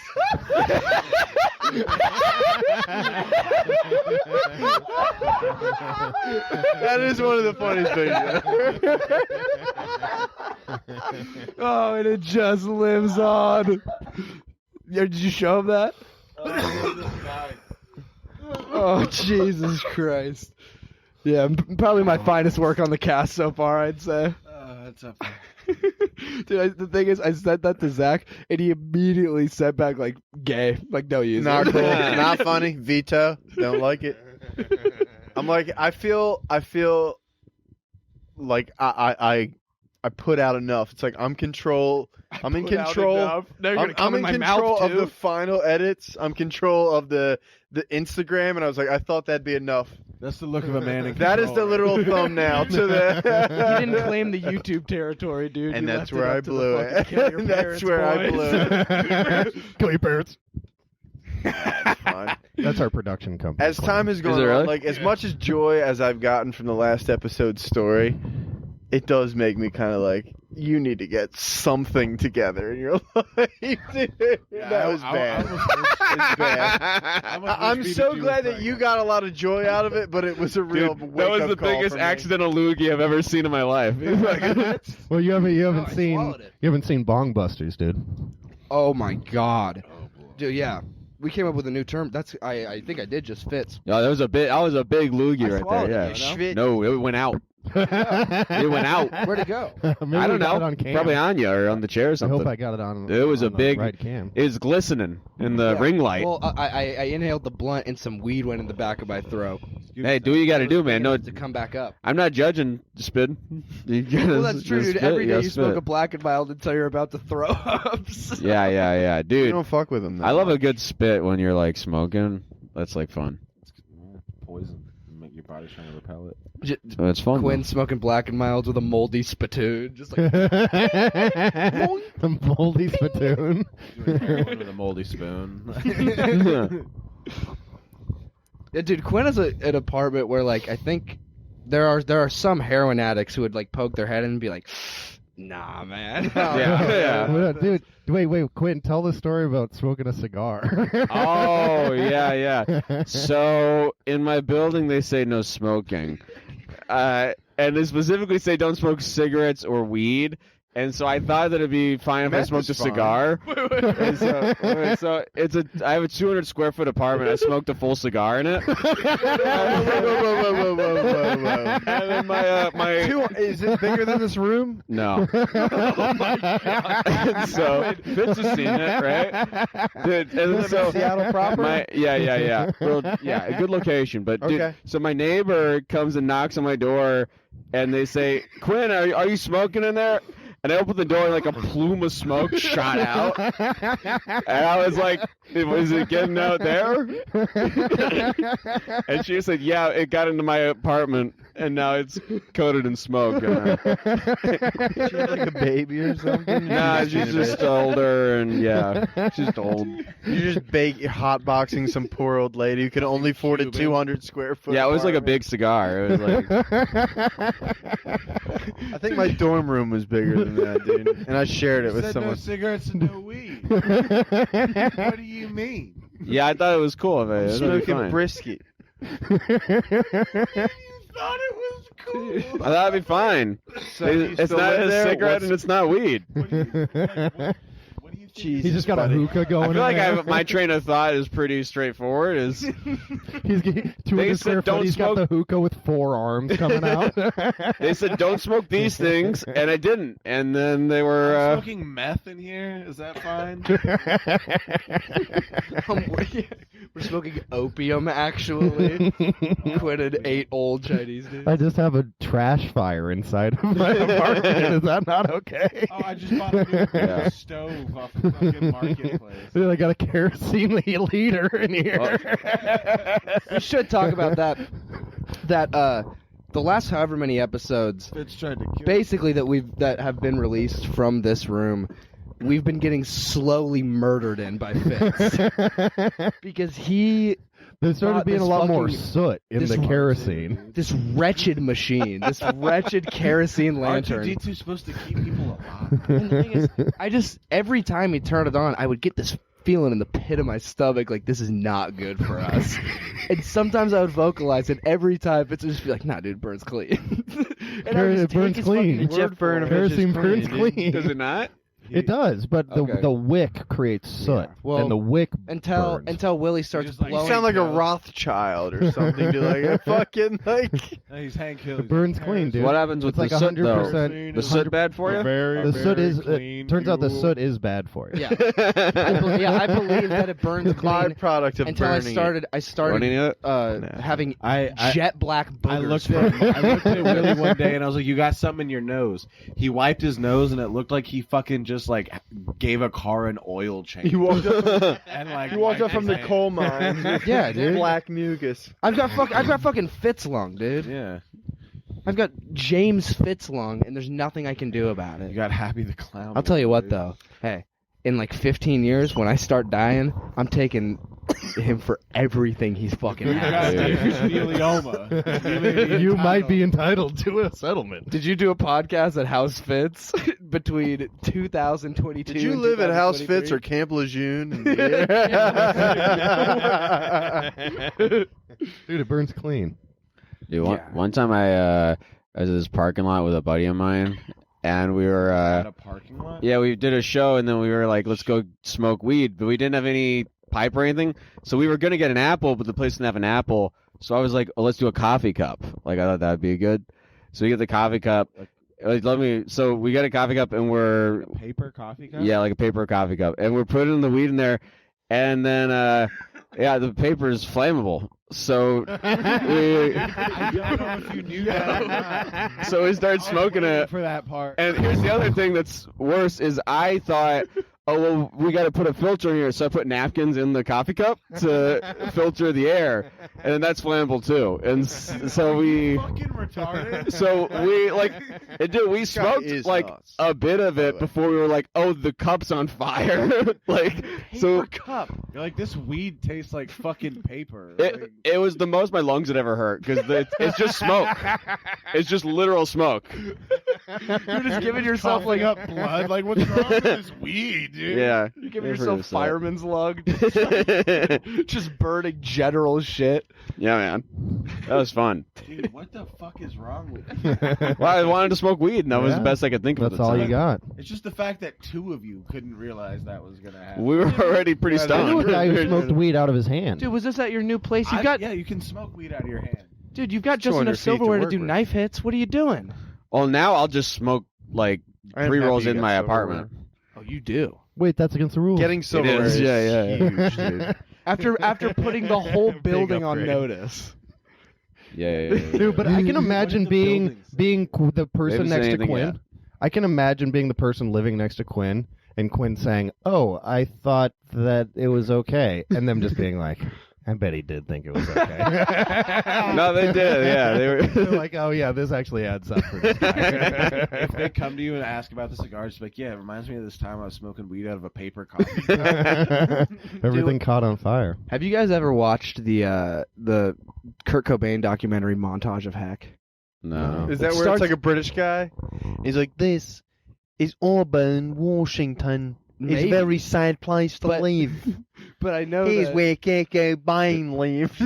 That is one of the funniest things ever. Oh, and it just lives on. Yeah, did you show him that? Oh, Jesus Christ. Yeah, probably my finest work on the cast so far, I'd say. That's up there. Dude, the thing is, I said that to Zach, and he immediately sent back, like, gay. Like, no use. Not cool. Not funny. Veto. Don't like it. I'm like, I feel like I I put out enough. It's like I'm in control. Now you're gonna come I'm in in my control mouth of too. the final edits. I'm control of the Instagram, and I was like, I thought that'd be enough. That's the look of a man in That is the control, right? literal thumbnail to the. You didn't claim the YouTube territory, dude. And You that's left where up I to the blew fucking it. kill your That's parents, where I boys. blew it. Kill your parents. Fine. That's our production company. As time is going it on, really? like as much as joy as I've gotten from the last episode's story, it does make me kind of like, you need to get something together in your life, dude. That was bad. It's bad. I'm so glad that you got a lot of joy out of it, but it was a real Dude, that wake-up was the call biggest for me. accidental loogie I've ever seen in my life. Well, you haven't I seen swallowed it. you haven't seen Bong Busters, dude. Oh my god. Dude, yeah. We came up with a new term. That's I think I did just Fitz. Yeah, that was a big. I was a big loogie I right swallowed there. it, Yeah. you No, it went out. It went out. Where'd it go? Maybe I we don't got it know. on cam. Probably on you or on the chair or I something. hope I got it on. It was on a the big. right cam. It was glistening in the ring light. Well, I inhaled the blunt and some weed went in the back of my throat. Hey, do what you got to do, man. No, to come back up. I'm not judging. Spit. Well, that's true, dude. Every day you smoke a black and mild until you're about to throw up. Yeah, You dude. don't fuck with them. I love a good spit when you're like smoking. That's like fun. Poison. Make your body trying to repel it. So it's fun. Quinn smoking black and milds with a moldy spittoon, just like The moldy spittoon. Doing heroin with a moldy spoon. yeah, dude. Quinn has an apartment where like I think there are some heroin addicts who would like poke their head in and be like, "Nah, man." Yeah. Dude, wait, Quentin, tell the story about smoking a cigar. Oh, yeah. So in my building, they say no smoking. And they specifically say don't smoke cigarettes or weed. And so I thought that it'd be fine if I Meth smoked a is fine. cigar. And so I have a 200 square foot apartment. I smoked a full cigar in it. Whoa. And then my Is it bigger than this room? no. Oh my god. And so Fitz has seen it, right? Dude, and then so Seattle proper? yeah. Well, yeah, a good location. But dude, Okay. so my neighbor comes and knocks on my door, and they say, "Quinn, are you smoking in there?" And I opened the door and like a plume of smoke shot out. And I was like, "Was it getting out there?" And she said, "Yeah, it got into my apartment, and now it's coated in smoke." She had like a baby or something? Nah, she's just older, and yeah, she's just old. You're just hotboxing some poor old lady who can only afford a 200 square foot. Yeah, it was like a apartment. big cigar. It was like, I think my dorm room was bigger than that, dude. And I shared it with said someone. no cigarettes and no weed. What do you mean? yeah, I thought it was cool. It was Smoking fine. brisket. Thought it was cool. I thought it'd be fine. So you It's still not live a there? cigarette and it's not weed. What do you think? Jesus, He's just got buddy. a hookah I going. feel like in there. my train of thought is pretty straightforward. Is He's getting 200 said square don't foot. He's got smoke- the hookah with 4 arms coming out. they said don't smoke these things, and I didn't. And then they were. Smoking meth in here? Is that fine? We're smoking opium, actually. Quinn and 8 old Chinese dudes. I just have a trash fire inside of my apartment. Is that not okay? Oh, I just bought a new stove off of fucking Marketplace. I got a kerosene leader in here. We should talk about that. The last however many episodes, Fitz tried to kill basically that have been released from this room, we've been getting slowly murdered in by Fitz because he. There started bought being a this lot more fucking- soot in this the one- kerosene. This wretched machine, this wretched kerosene lantern. R2-D2 supposed to keep people alive. And the thing is, I just every time he turned it on, I would get this feeling in the pit of my stomach, like this is not good for us. And sometimes I would vocalize it. Every time it's just be like, "Nah, dude, it burns clean." And I would It just take burns his clean. fucking Jeff word for it. Burnham Kerosene is burns clean, dude. clean. Does it not? It does, but Okay. the wick creates soot, Well, and the wick until burns. Willie starts just like- You blowing. sound like a smoke. Rothschild or something, dude. Like a fucking like. No, he's Hank Hill. It burns clean, dude. What happens with It's the like soot, though? 100%. The soot bad for you? The soot is. Turns out the soot is bad for you. Yeah, I believe that it burns clean. Byproduct of Until burning I started Burning it? having I jet black boogers. I looked at Willie one day and I was like, "You got something in your nose." He wiped his nose and it looked like he fucking just like gave a car an oil change. You walked up. and like You walked up from the his coal mines. with Yeah, dude. Black mucus. I've got fucking Fitz lung, dude. Yeah, I've got James Fitz lung, and there's nothing I can do about you it. got Happy the Clown. I'll tell you what, dude. though. Hey, in like 15 years, when I start dying, I'm taking him for everything he's fucking You got had. mesothelioma. You might be entitled to a settlement. Did you do a podcast at House Fitz between 2022? Did you and live at House Fitz 2023? or Camp Lejeune? Dude, it burns clean. Dude, one time I was in this parking lot with a buddy of mine, and we were At a parking lot. yeah, we did a show, and then we were like, let's go smoke weed, but we didn't have any pipe or anything, so we were gonna get an apple, but the place didn't have an apple, so I was like, oh, let's do a coffee cup. Like I thought that'd be good, so we get the coffee cup. So we get a coffee cup, and we're Paper coffee cup. yeah, like a paper coffee cup, and we're putting the weed in there, and then yeah, the paper is flammable. So I don't know if you knew that. so we started smoking it. For that part. And here's the other thing that's worse is I thought, oh, well, we got to put a filter in here. So I put napkins in the coffee cup to filter the air. And then that's flammable, too. And so we... Fucking retarded. So we, like... Dude, we smoked, is like, nuts. a bit of it before we were like, oh, the cup's on fire. Like, so... cup. You're like, this weed tastes like fucking paper. It was the most my lungs had ever hurt because it's just smoke. It's just literal smoke. You're just giving yourself like up blood. Like, what's wrong with this weed, dude? Yeah. You're giving I've heard yourself of that. fireman's lung. Just burning general shit. Yeah, man. That was fun. Dude, what the fuck is wrong with you? Well, I wanted to smoke weed, and that was the Yeah. best I could think of. That's at the all time. you got. It's just the fact that two of you couldn't realize that was gonna happen. We were already pretty I knew a stoned. guy who smoked weed out of his hand. Dude, was this at your new place? You've got, yeah, you can smoke weed out of your hand. dude, you've got just 200 enough feet to silverware to work do with. knife hits. What are you doing? Well, now I'll just smoke like I am pre rolls happy you in got my silverware. apartment. Oh, you do. Wait, that's against the rules. Getting silverware is, is yeah. huge, dude. After putting the whole Big building on upgrade. notice. Yeah. Dude, but I can imagine What did the being the person Maybe say next to anything, Quinn. yeah. I can imagine being the person living next to Quinn and Quinn saying, "Oh, I thought that it was okay," and them just being like, "I bet he did think it was okay." No, they did. Yeah, they were. They're like, "Oh yeah, this actually adds up for this guy." If they come to you and ask about the cigars, just be like, yeah, it reminds me of this time I was smoking weed out of a paper coffee. Everything caught on fire. Have you guys ever watched the Kurt Cobain documentary Montage of Heck? No. Is that where starts- it's like a British guy? He's like, this is Auburn, Washington. It's Maybe. a very sad place to But- live. But I know Here's that. where Kurt Cobain lived.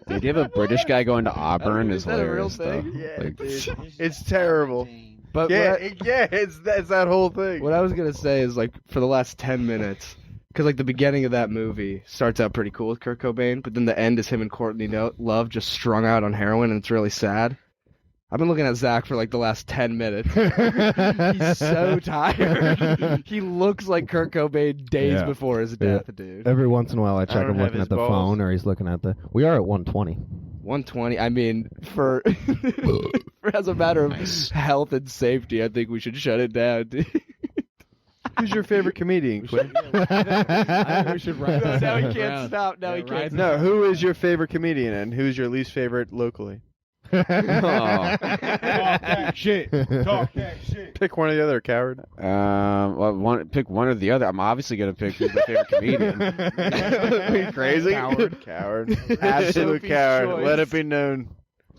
Did you have a British guy going to Auburn? Is Is that a real hilarious thing? stuff. Yeah, Like, dude. It's terrible. But Yeah, what I- it's that whole thing. What I was gonna say is, like, for the last 10 minutes, because like the beginning of that movie starts out pretty cool with Kurt Cobain, but then the end is him and Courtney Love just strung out on heroin, and it's really sad. I've been looking at Zach for like the last 10 minutes. He's so tired. He looks like Kurt Cobain days Yeah. before his death, dude. Every once in a while, I check don't him have looking his at the balls. phone, or he's looking at the. We are at 120. 120. I mean, for as a matter of health and safety, I think we should shut it down, dude. Who's your favorite comedian, Quinn? I think we should write No, that now he down. can't stop. Now he can't. No, who is your favorite comedian and who's your least favorite locally? Talk that shit. Talk that shit. Pick one or the other, coward. well, pick one or the other. I'm obviously gonna pick who's my favorite comedian. Are you crazy? Coward. Absolute Sophie's coward. choice. Let it be known.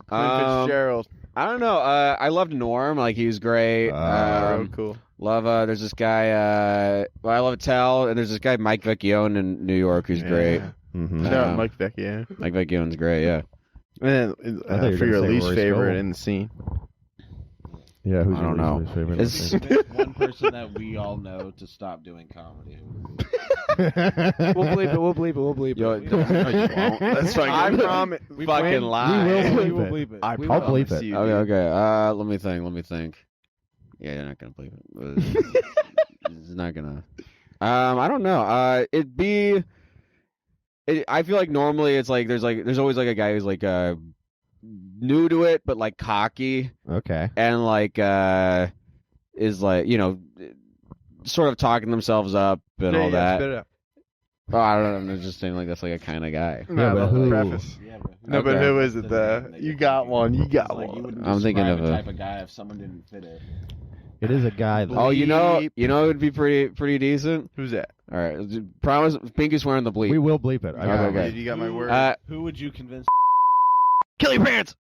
Quinn Fitzgerald. I don't know. I loved Norm. Like he was great. Oh, cool. Love. There's this guy. I love Tell, and there's this guy Mike Vecchione in New York who's great. Mm-hmm. Shout out Mike Vecchio. Mike Vecchione's great. Yeah. And I thought you were for gonna your say least Royce favorite Gold. in the scene. Yeah, who's I your don't know. least favorite? It's- Pick one person that we all know to stop doing comedy. We'll bleep it. We'll bleep it. We'll bleep Yo, it. no, you won't. That's fucking. I promise. Fucking lie. We will We will bleep bleep it. I I'll promise bleep it. you, Okay, dude. okay. Let me think. Let me think. Yeah, you're not gonna believe it. It's not gonna. I don't know. It'd be. I feel like normally it's like there's always like a guy who's like new to it but like cocky Okay. and like is like sort of talking themselves up and all that. Spit it out. Oh, I don't know. I'm just saying like that's like a kind of guy. Yeah, but who? Preface. Yeah, but No, but Okay. who is it though? You got one. You got like, you one. wouldn't I'm thinking describe of a a- type of guy if someone didn't fit it. It is a guy. Though. Oh, it would be pretty decent. Who's that? All right, promise. Pinky's wearing the bleep. We will bleep it. I Okay, promise. okay. Dude, you got my word. Who would you convince? Kill your parents.